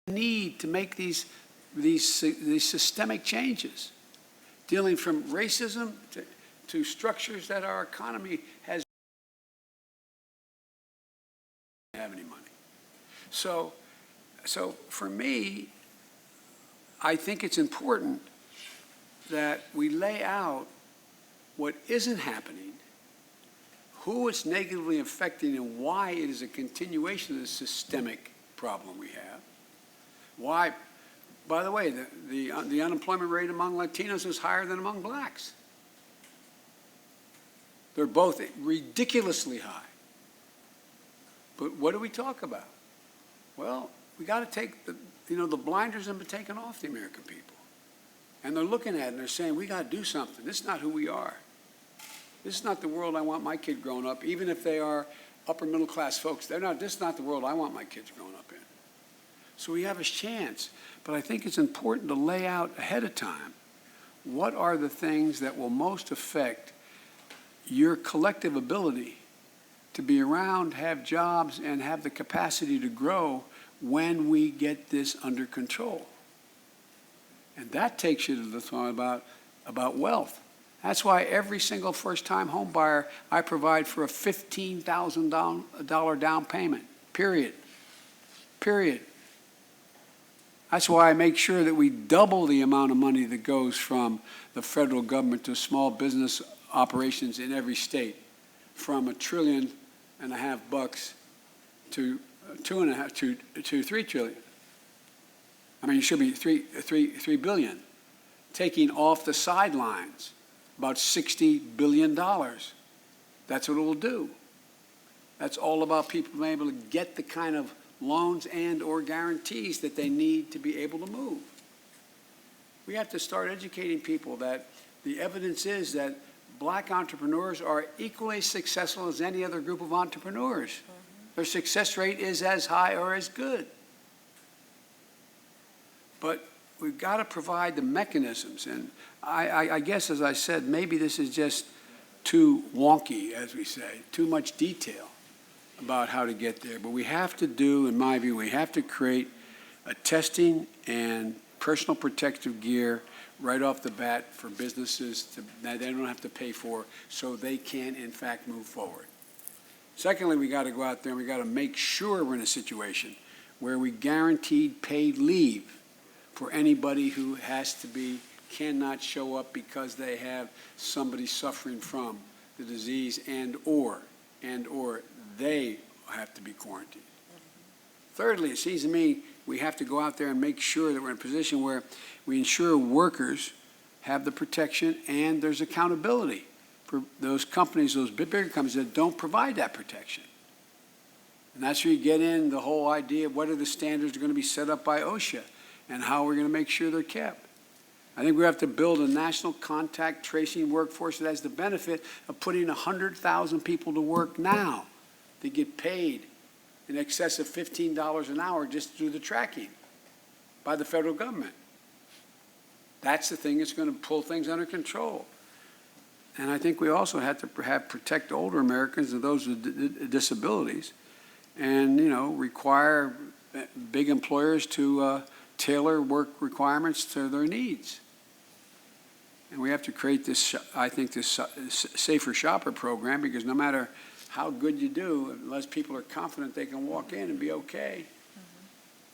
need to make these systemic changes, dealing from racism to structures that our economy has have any money. So for me, I think it's important that we lay out what isn't happening who it's negatively affecting and why it is a continuation of the systemic problem we have. Why, by the way, the unemployment rate among Latinos is higher than among blacks. They're both ridiculously high. But what do we talk about? Well, we got to take the blinders have been taken off the American people. And they're looking at it and they're saying, we got to do something. This is not who we are. This is not the world I want my kid growing up, even if they are upper middle class folks. This is not the world I want my kids growing up in. So we have a chance. But I think it's important to lay out ahead of time what are the things that will most affect your collective ability to be around, have jobs, and have the capacity to grow when we get this under control. And that takes you to the thought about wealth. That's why every single first-time home buyer, I provide for a $15,000 down payment, period. Period. That's why I make sure that we double the amount of money that goes from the federal government to small business operations in every state, from $1.5 trillion to $3 trillion. I mean, it should be $3 billion, taking off the sidelines about $60 billion. That's what it will do. That's all about people being able to get the kind of loans and or guarantees that they need to be able to move. We have to start educating people that the evidence is that black entrepreneurs are equally successful as any other group of entrepreneurs. Their success rate is as high or as good. But we've got to provide the mechanisms. And I guess, as I said, maybe this is just too wonky, as we say, too much detail about how to get there. But we have to do, in my view, we have to create a testing and personal protective gear right off the bat for businesses that they don't have to pay for so they can, in fact, move forward. Secondly, we got to go out there and we got to make sure we're in a situation where we guaranteed paid leave for anybody who cannot show up because they have somebody suffering from the disease and or they have to be quarantined. Thirdly, it seems to me we have to go out there and make sure that we're in a position where we ensure workers have the protection and there's accountability for those companies, those bigger companies that don't provide that protection. And that's where you get in the whole idea of what are the standards that are going to be set up by OSHA and how we're going to make sure they're kept. I think we have to build a national contact tracing workforce that has the benefit of putting 100,000 people to work now. They get paid in excess of $15 an hour just to do the tracking by the federal government. That's the thing that's going to pull things under control. And I think we also have to protect older Americans and those with disabilities and, require big employers to tailor work requirements to their needs. And we have to create this, I think, this safer shopper program, because no matter how good you do, unless people are confident they can walk in and be okay,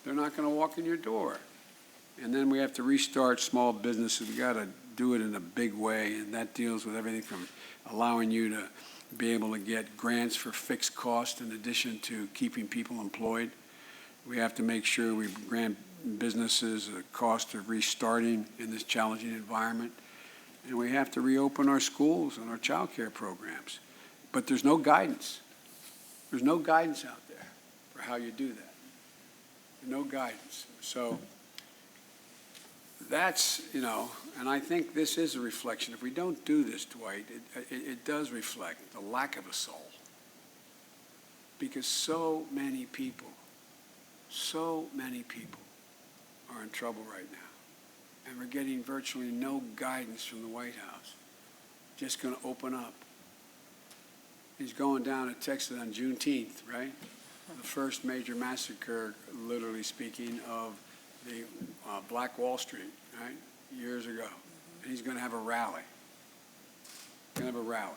they're not going to walk in your door. And then we have to restart small businesses. We got to do it in a big way, and that deals with everything from allowing you to be able to get grants for fixed cost in addition to keeping people employed. We have to make sure we grant businesses a cost of restarting in this challenging environment. And we have to reopen our schools and our child care programs. But there's no guidance. There's no guidance out there for how you do that. No guidance. So that's, and I think this is a reflection. If we don't do this, Dwight, it does reflect the lack of a soul. Because so many people are in trouble right now. And we're getting virtually no guidance from the White House. Just going to open up. He's going down to Texas on Juneteenth, right? The first major massacre, literally speaking, of the Black Wall Street, right? Years ago. And he's going to have a rally. He's going to have a rally.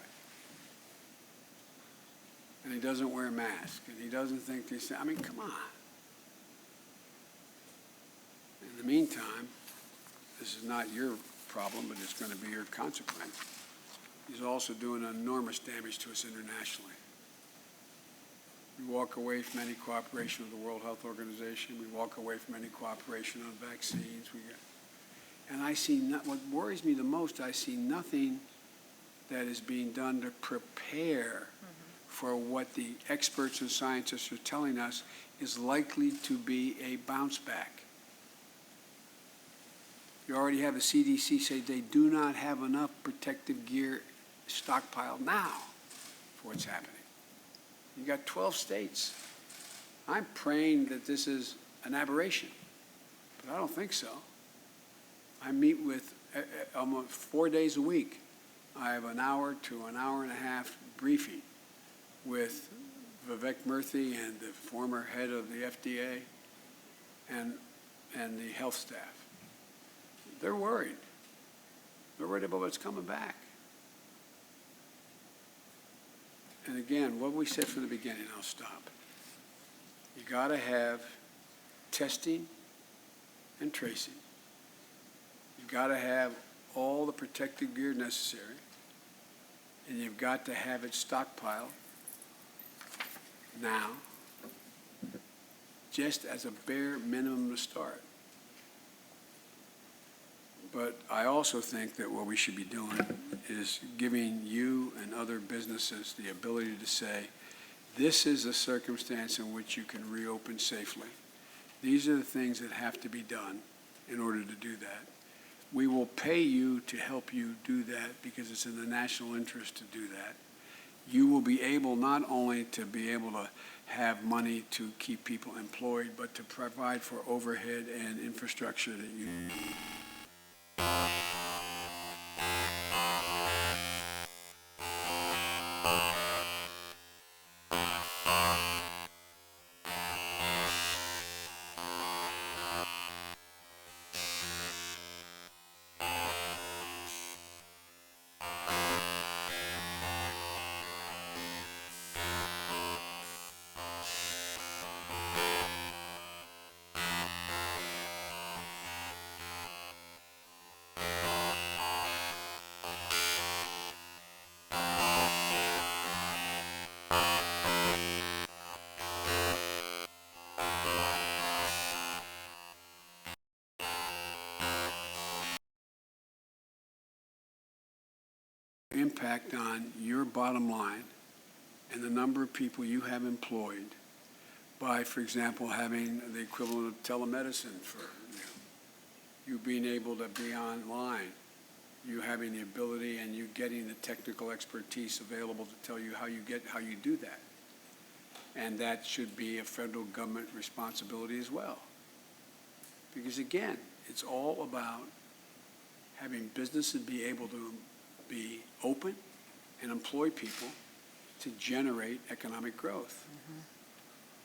And he doesn't wear a mask. And he doesn't think these, I mean, come on. In the meantime, this is not your problem, but it's going to be your consequence. is also doing enormous damage to us internationally. We walk away from any cooperation with the World Health Organization. We walk away from any cooperation on vaccines. And I see what worries me the most, I see nothing that is being done to prepare for what the experts and scientists are telling us is likely to be a bounce back. You already have the CDC say they do not have enough protective gear stockpiled now for what's happening. You got 12 states. I'm praying that this is an aberration, but I don't think so. I meet with almost 4 days a week. I have an hour to an hour and a half briefing with Vivek Murthy and the former head of the FDA and the health staff. They're worried. They're worried about what's coming back. And again, what we said from the beginning, I'll stop. You got to have testing and tracing. You've got to have all the protective gear necessary, and you've got to have it stockpiled now, just as a bare minimum to start. But I also think that what we should be doing is giving you and other businesses the ability to say, this is a circumstance in which you can reopen safely. These are the things that have to be done in order to do that. We will pay you to help you do that because it's in the national interest to do that. You will be able not only to be able to have money to keep people employed, but to provide for overhead and infrastructure that you need. Impact on your bottom line and the number of people you have employed by, for example, having the equivalent of telemedicine for you being able to be online, you having the ability and you getting the technical expertise available to tell you how you do that. And that should be a federal government responsibility as well. Because again, it's all about having businesses be able to be open and employ people to generate economic growth.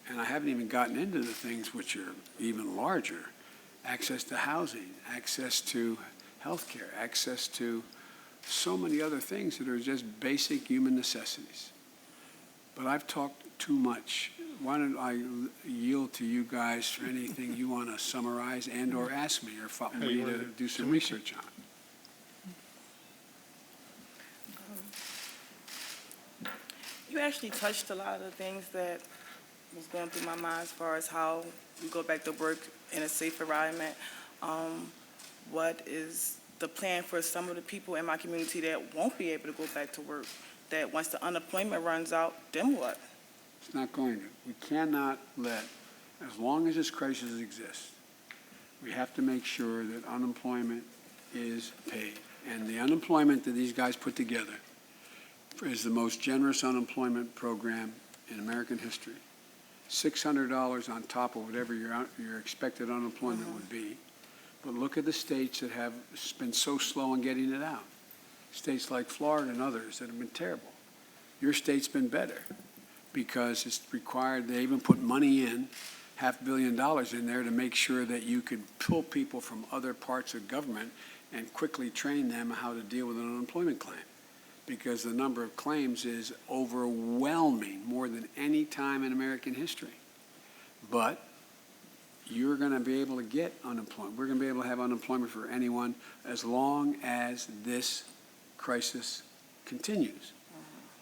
And I haven't even gotten into the things which are even larger. Access to housing, access to healthcare, access to so many other things that are just basic human necessities. But I've talked too much. Why don't I yield to you guys for anything you want to summarize and or ask me or me to do some research on? You actually touched a lot of the things that was going through my mind as far as how we go back to work in a safe environment. What is the plan for some of the people in my community that won't be able to go back to work, that once the unemployment runs out, then what? It's not going to. We cannot let, as long as this crisis exists, we have to make sure that unemployment is paid. And the unemployment that these guys put together is the most generous unemployment program in American history. $600 on top of whatever your expected unemployment would be. But look at the states that have been so slow in getting it out. States like Florida and others that have been terrible. Your state's been better because it's required, they even put money in, $500 million in there to make sure that you could pull people from other parts of government and quickly train them how to deal with an unemployment claim. Because the number of claims is overwhelming, more than any time in American history. But you're going to be able to get unemployment. We're going to be able to have unemployment for anyone as long as this crisis continues.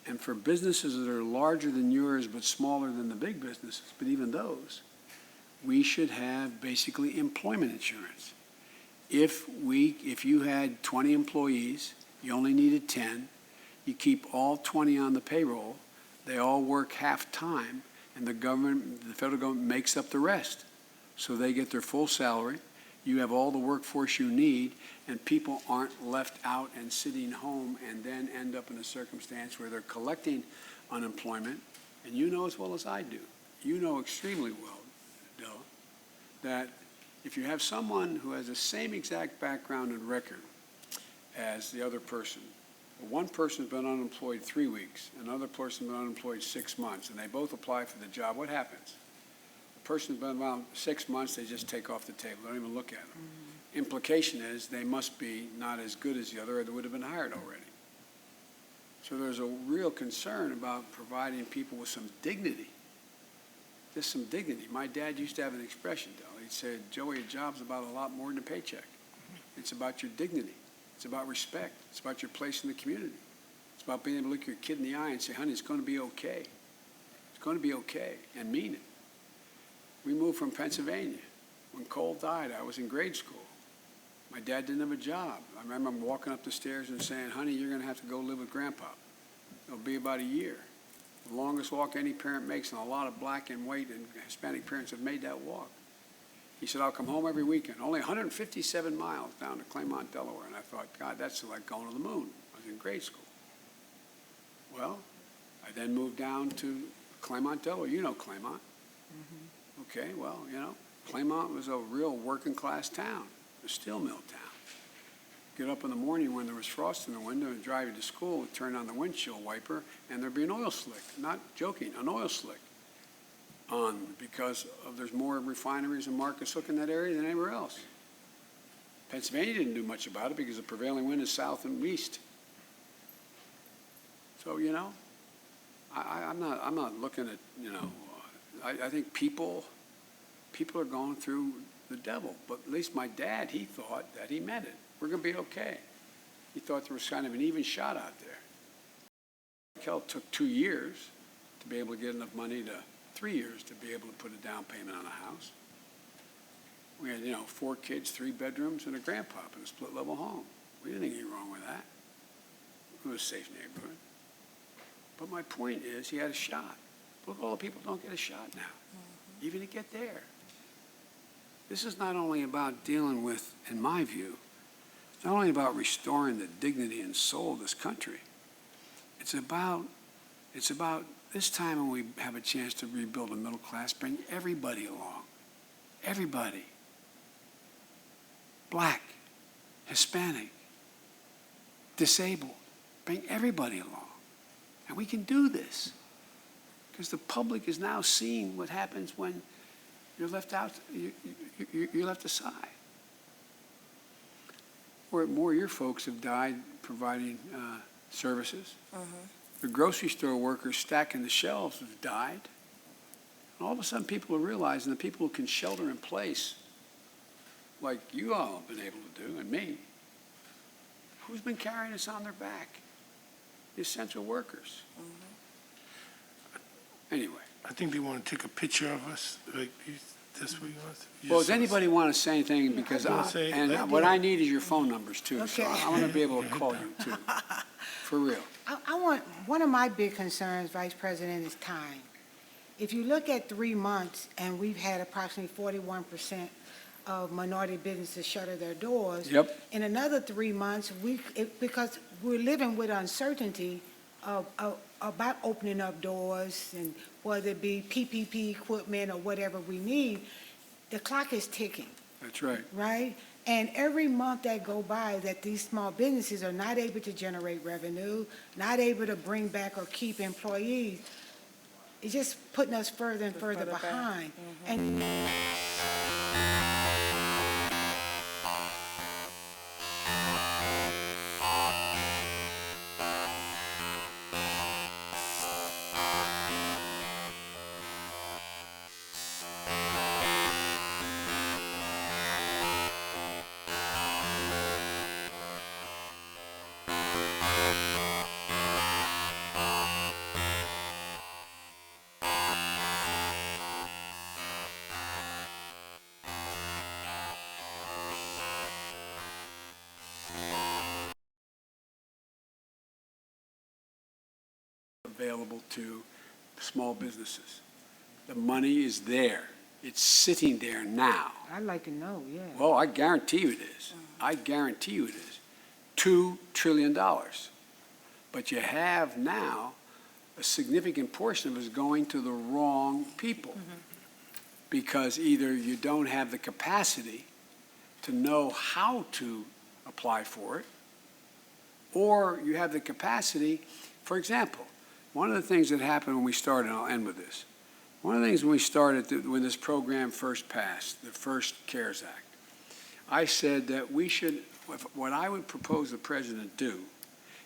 And for businesses that are larger than yours but smaller than the big businesses, but even those, we should have basically employment insurance. If you had 20 employees, you only needed 10, you keep all 20 on the payroll, they all work half-time, and the federal government makes up the rest. So they get their full salary, you have all the workforce you need, and people aren't left out and sitting home and then end up in a circumstance where they're collecting unemployment. And you know as well as I do, you know extremely well, Della, that if you have someone who has the same exact background and record as the other person, one person's been unemployed 3 weeks, another person's been unemployed 6 months, and they both apply for the job, what happens? The person's been around 6 months, they just take off the table, they don't even look at them. Implication is they must be not as good as the other, or they would have been hired already. So there's a real concern about providing people with some dignity. Just some dignity. My dad used to have an expression, though. He said, Joey, a job's about a lot more than a paycheck. It's about your dignity. It's about respect. It's about your place in the community. It's about being able to look your kid in the eye and say, honey, it's going to be okay. It's going to be okay, and mean it. We moved from Pennsylvania. When Cole died, I was in grade school. My dad didn't have a job. I remember him walking up the stairs and saying, honey, you're going to have to go live with Grandpa. It'll be about a year. The longest walk any parent makes, and a lot of black and white and Hispanic parents have made that walk. He said, I'll come home every weekend. Only 157 miles down to Claymont, Delaware. And I thought, God, that's like going to the moon. I was in grade school. Well, I then moved down to Claymont, Delaware. You know Claymont. Okay, well, you know, Claymont was a real working class town, a steel mill town. Get up in the morning when there was frost in the window and drive you to school, turn on the windshield wiper, and there'd be an oil slick. Not joking, an oil slick on because there's more refineries and Marcus Hook in that area than anywhere else. Pennsylvania didn't do much about it because the prevailing wind is south and east. So, you know, I'm not looking at, you know, I think people are going through the devil. But at least my dad, he thought that he meant it. We're going to be okay. He thought there was kind of an even shot out there. Kel took 2 years to be able to get enough money to 3 years to be able to put a down payment on a house. We had, you know, 4 kids, 3 bedrooms, and a grandpop in a split-level home. We didn't think anything wrong with that. It was a safe neighborhood. But my point is, he had a shot. Look, all the people don't get a shot now, even to get there. This is not only about dealing with, in my view, it's not only about restoring the dignity and soul of this country. It's about this time when we have a chance to rebuild a middle class, bring everybody along. Everybody. Black, Hispanic, disabled. Bring everybody along. And we can do this. Because the public is now seeing what happens when you're left out, you're left aside. More of your folks have died providing services. The grocery store workers stacking the shelves have died. And all of a sudden people are realizing that people who can shelter in place, like you all have been able to do, and me, who's been carrying this on their back? The essential workers. Anyway. I think they want to take a picture of us. Like, that's what you want? Well, does anybody want to say anything? Because what I need is your phone numbers too. Okay. So I want to be able to call you too. For real. One of my big concerns, Vice President, is time. If you look at 3 months, and we've had approximately 41% of minority businesses shutter their doors. Yep. In another 3 months, because we're living with uncertainty about opening up doors, and whether it be PPP equipment or whatever we need, the clock is ticking. That's right. Right? And every month that go by that these small businesses are not able to generate revenue, not able to bring back or keep employees, it's just putting us further and further behind. And available to small businesses. The money is there. It's sitting there now. I'd like to know, yeah. Well, I guarantee you it is. I guarantee you it is. $2 trillion. But you have now a significant portion of it is going to the wrong people. Because either you don't have the capacity to know how to apply for it, or you have the capacity. For example, one of the things that happened when we started, and I'll end with this, one of the things when we started, when this program first passed, the first CARES Act, I said that we should, what I would propose the president do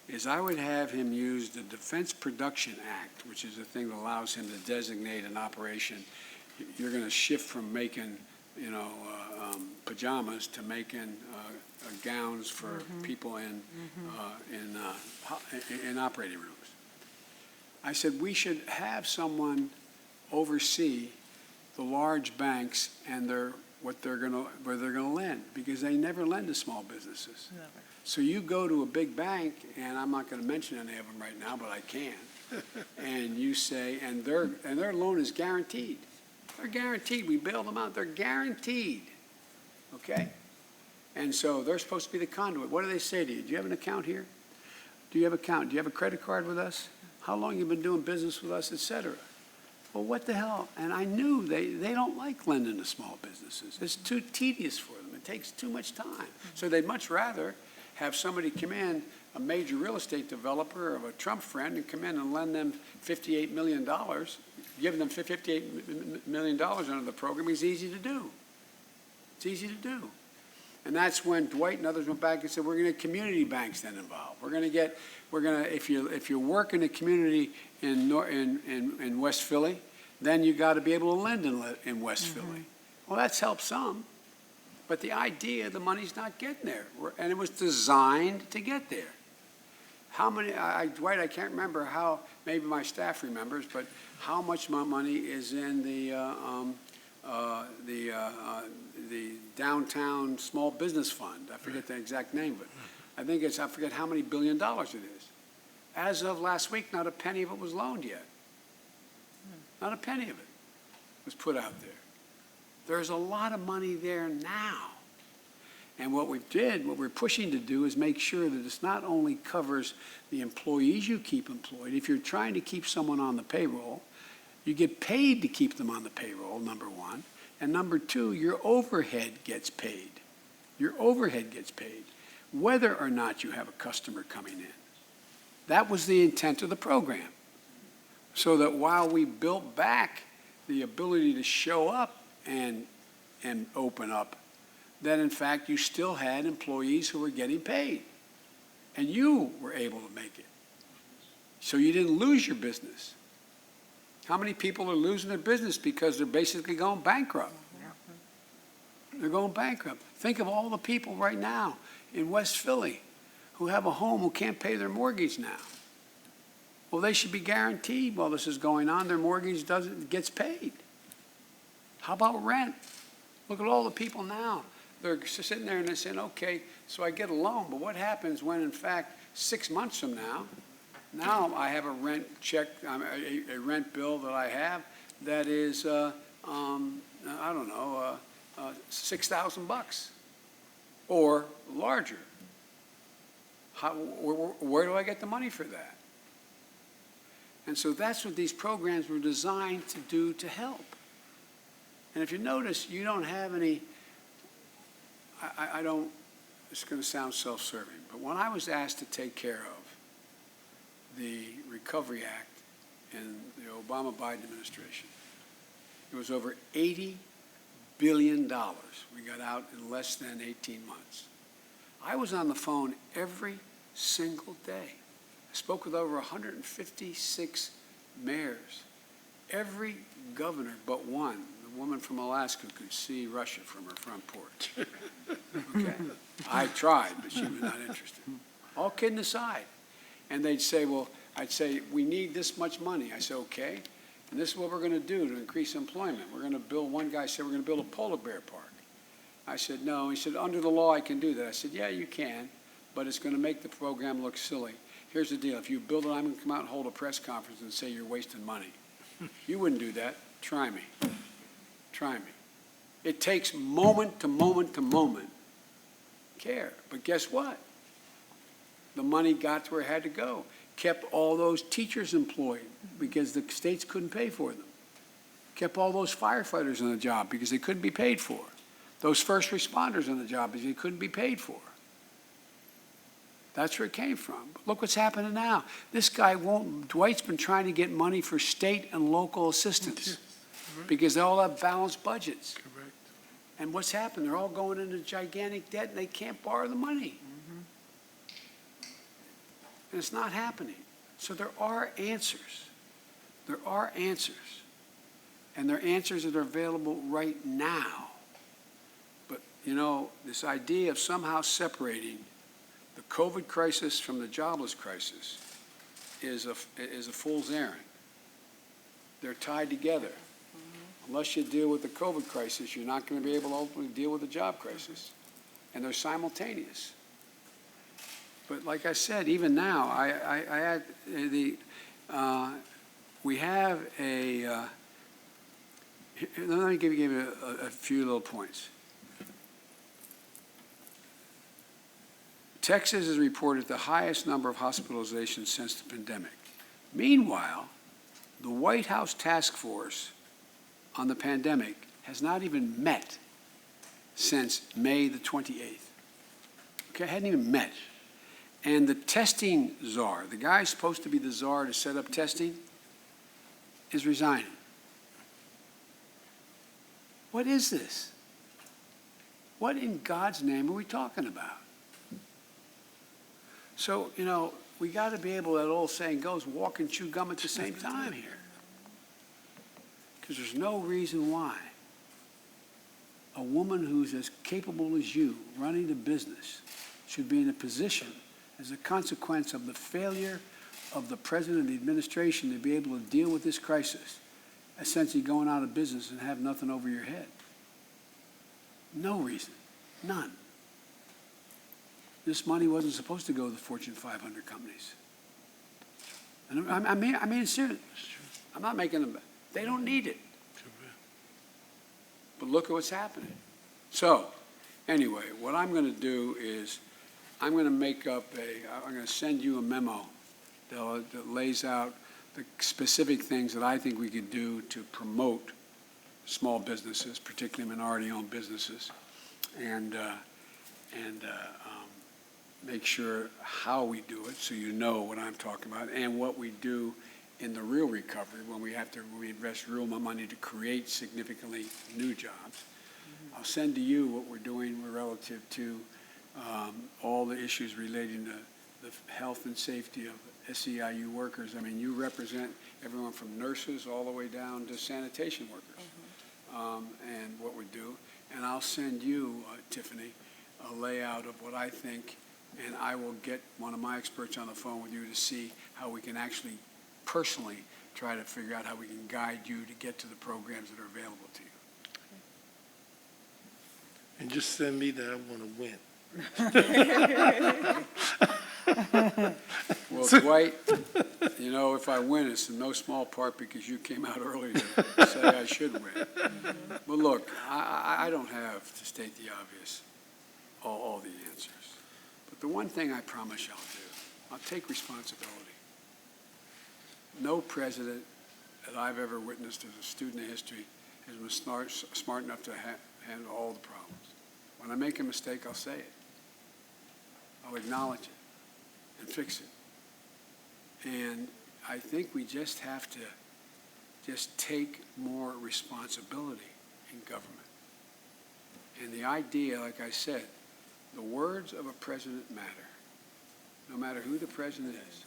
is I would have him use the Defense Production Act, which is a thing that allows him to designate an operation. You're going to shift from making, pajamas to making gowns for people in operating rooms. I said we should have someone oversee the large banks and where they're going to lend, because they never lend to small businesses. Never. So you go to a big bank, and I'm not going to mention any of them right now, but I can, and you say, and their loan is guaranteed. They're guaranteed. We bail them out. They're guaranteed. Okay? And so they're supposed to be the conduit. What do they say to you? Do you have an account here? Do you have an account? Do you have a credit card with us? How long you been doing business with us, et cetera? Well, what the hell? And I knew they don't like lending to small businesses. It's too tedious for them. It takes too much time. So they'd much rather have somebody come in, a major real estate developer of a Trump friend, and come in and lend them $58 million, give them $58 million under the program is easy to do. It's easy to do. And that's when Dwight and others went back and said, we're going to get community banks then involved. If you work in a community in West Philly, then you got to be able to lend in West Philly. Well, that's helped some. But the idea, the money's not getting there. And it was designed to get there. How many, Dwight, I can't remember how, maybe my staff remembers, but how much money is in the downtown small business fund? I forget the exact name of it. I forget how many $1 billion it is. As of last week, not a penny of it was loaned yet. Not a penny of it was put out there. There's a lot of money there now. And what we're pushing to do is make sure that this not only covers the employees you keep employed. If you're trying to keep someone on the payroll, you get paid to keep them on the payroll, number one. And number two, your overhead gets paid. Your overhead gets paid, whether or not you have a customer coming in. That was the intent of the program. So that while we built back the ability to show up and open up, that in fact you still had employees who were getting paid. And you were able to make it. So you didn't lose your business. How many people are losing their business because they're basically going bankrupt? They're going bankrupt. Think of all the people right now in West Philly who have a home who can't pay their mortgage now. Well, they should be guaranteed while this is going on, their mortgage gets paid. How about rent? Look at all the people now. They're sitting there and they're saying, okay, so I get a loan, but what happens when, in fact, 6 months from now I have a rent check, a rent bill that I have that is, I don't know, $6,000 or larger. Where do I get the money for that? And so that's what these programs were designed to do to help. And if you notice, you don't have any, it's going to sound self-serving, but when I was asked to take care of the Recovery Act in the Obama-Biden administration, it was over $80 billion we got out in less than 18 months. I was on the phone every single day. I spoke with over 156 mayors. Every governor but one, the woman from Alaska, could see Russia from her front porch. Okay. I tried, but she was not interested. All kidding aside. And they'd say, well, I'd say, we need this much money. I said, okay. And this is what we're going to do to increase employment. We're going to build, one guy said, we're going to build a polar bear park. I said, no. He said, under the law, I can do that. I said, yeah, you can, but it's going to make the program look silly. Here's the deal. If you build it, I'm going to come out and hold a press conference and say you're wasting money. You wouldn't do that. Try me. Try me. It takes moment to moment to moment care. But guess what? The money got to where it had to go. Kept all those teachers employed because the states couldn't pay for them. Kept all those firefighters on the job because they couldn't be paid for. Those first responders on the job because they couldn't be paid for. That's where it came from. But look what's happening now. This guy won't, Dwight's been trying to get money for state and local assistance because they all have balanced budgets. Correct. And what's happened? They're all going into gigantic debt and they can't borrow the money. And it's not happening. So there are answers. There are answers. And there are answers that are available right now. But, you know, this idea of somehow separating the COVID crisis from the jobless crisis is a fool's errand. They're tied together. Unless you deal with the COVID crisis, you're not going to be able to ultimately deal with the job crisis. And they're simultaneous. But like I said, even now, we have a, let me give you a few little points. Texas has reported the highest number of hospitalizations since the pandemic. Meanwhile, the White House task force on the pandemic has not even met since May the 28th. Okay, hadn't even met. And the testing czar, the guy who's supposed to be the czar to set up testing, is resigning. What is this? What in God's name are we talking about? So, you know, we got to be able, that old saying goes, walk and chew gum at the same time here. Because there's no reason why a woman who's as capable as you running a business should be in a position as a consequence of the failure of the president and the administration to be able to deal with this crisis, essentially going out of business and have nothing over your head. No reason. None. This money wasn't supposed to go to the Fortune 500 companies. And I mean, seriously. I'm not making them, they don't need it. But look at what's happening. So, anyway, what I'm going to do is I'm going to make up I'm going to send you a memo that lays out the specific things that I think we could do to promote small businesses, particularly minority-owned businesses, and make sure how we do it so you know what I'm talking about and what we do in the real recovery when we have to reinvest real money to create significantly new jobs. I'll send to you what we're doing relative to all the issues relating to the health and safety of SEIU workers. I mean, you represent everyone from nurses all the way down to sanitation workers, and what we do. And I'll send you, Tiffany, a layout of what I think, and I will get one of my experts on the phone with you to see how we can actually personally try to figure out how we can guide you to get to the programs that are available to you. And just send me that I want to win. Well, Dwight, you know, if I win, it's in no small part because you came out early to say I should win. But look, I don't have, to state the obvious, all the answers. But the one thing I promise you I'll do, I'll take responsibility. No president that I've ever witnessed as a student of history has been smart enough to handle all the problems. When I make a mistake, I'll say it. I'll acknowledge it and fix it. And I think we just have to just take more responsibility in government. And the idea, like I said, the words of a president matter, no matter who the president is.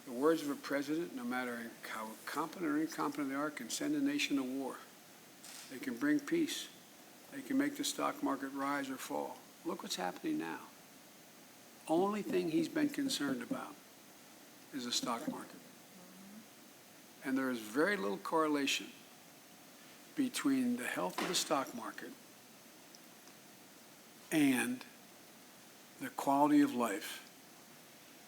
The words of a president, no matter how competent or incompetent they are, can send a nation to war. They can bring peace. They can make the stock market rise or fall. Look what's happening now. Only thing he's been concerned about is the stock market. And there is very little correlation between the health of the stock market and the quality of life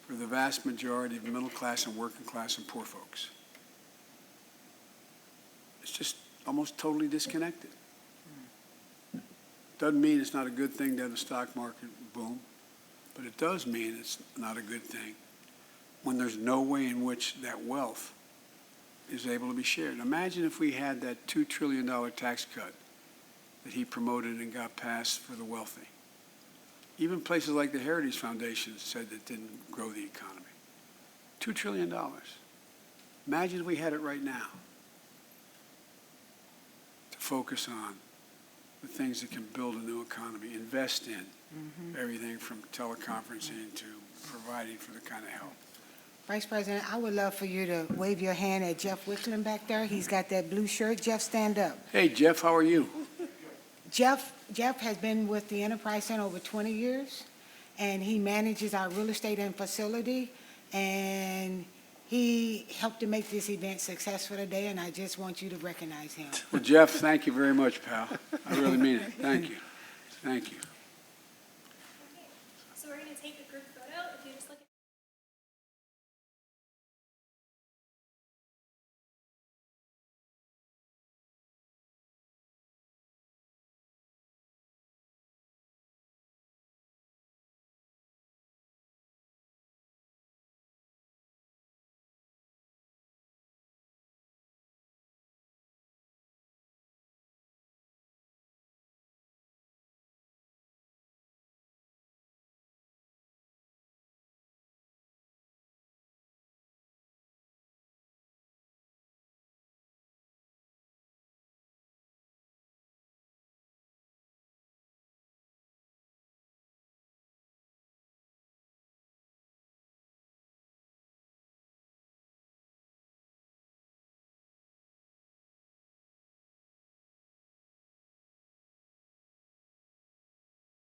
for the vast majority of middle class and working class and poor folks. It's just almost totally disconnected. Doesn't mean it's not a good thing to have the stock market boom, but it does mean it's not a good thing when there's no way in which that wealth is able to be shared. Imagine if we had that $2 trillion tax cut that he promoted and got passed for the wealthy. Even places like the Heritage Foundation said that didn't grow the economy. $2 trillion. Imagine if we had it right now to focus on the things that can build a new economy, invest in everything from teleconferencing to providing for the kind of help. Vice President, I would love for you to wave your hand at Jeff Wickland back there. He's got that blue shirt. Jeff, stand up. Hey, Jeff, how are you? Jeff has been with the Enterprise Center over 20 years, and he manages our real estate and facility, and he helped to make this event successful today, and I just want you to recognize him. Well, Jeff, thank you very much, pal. I really mean it. Thank you. Thank you. So we're going to take a group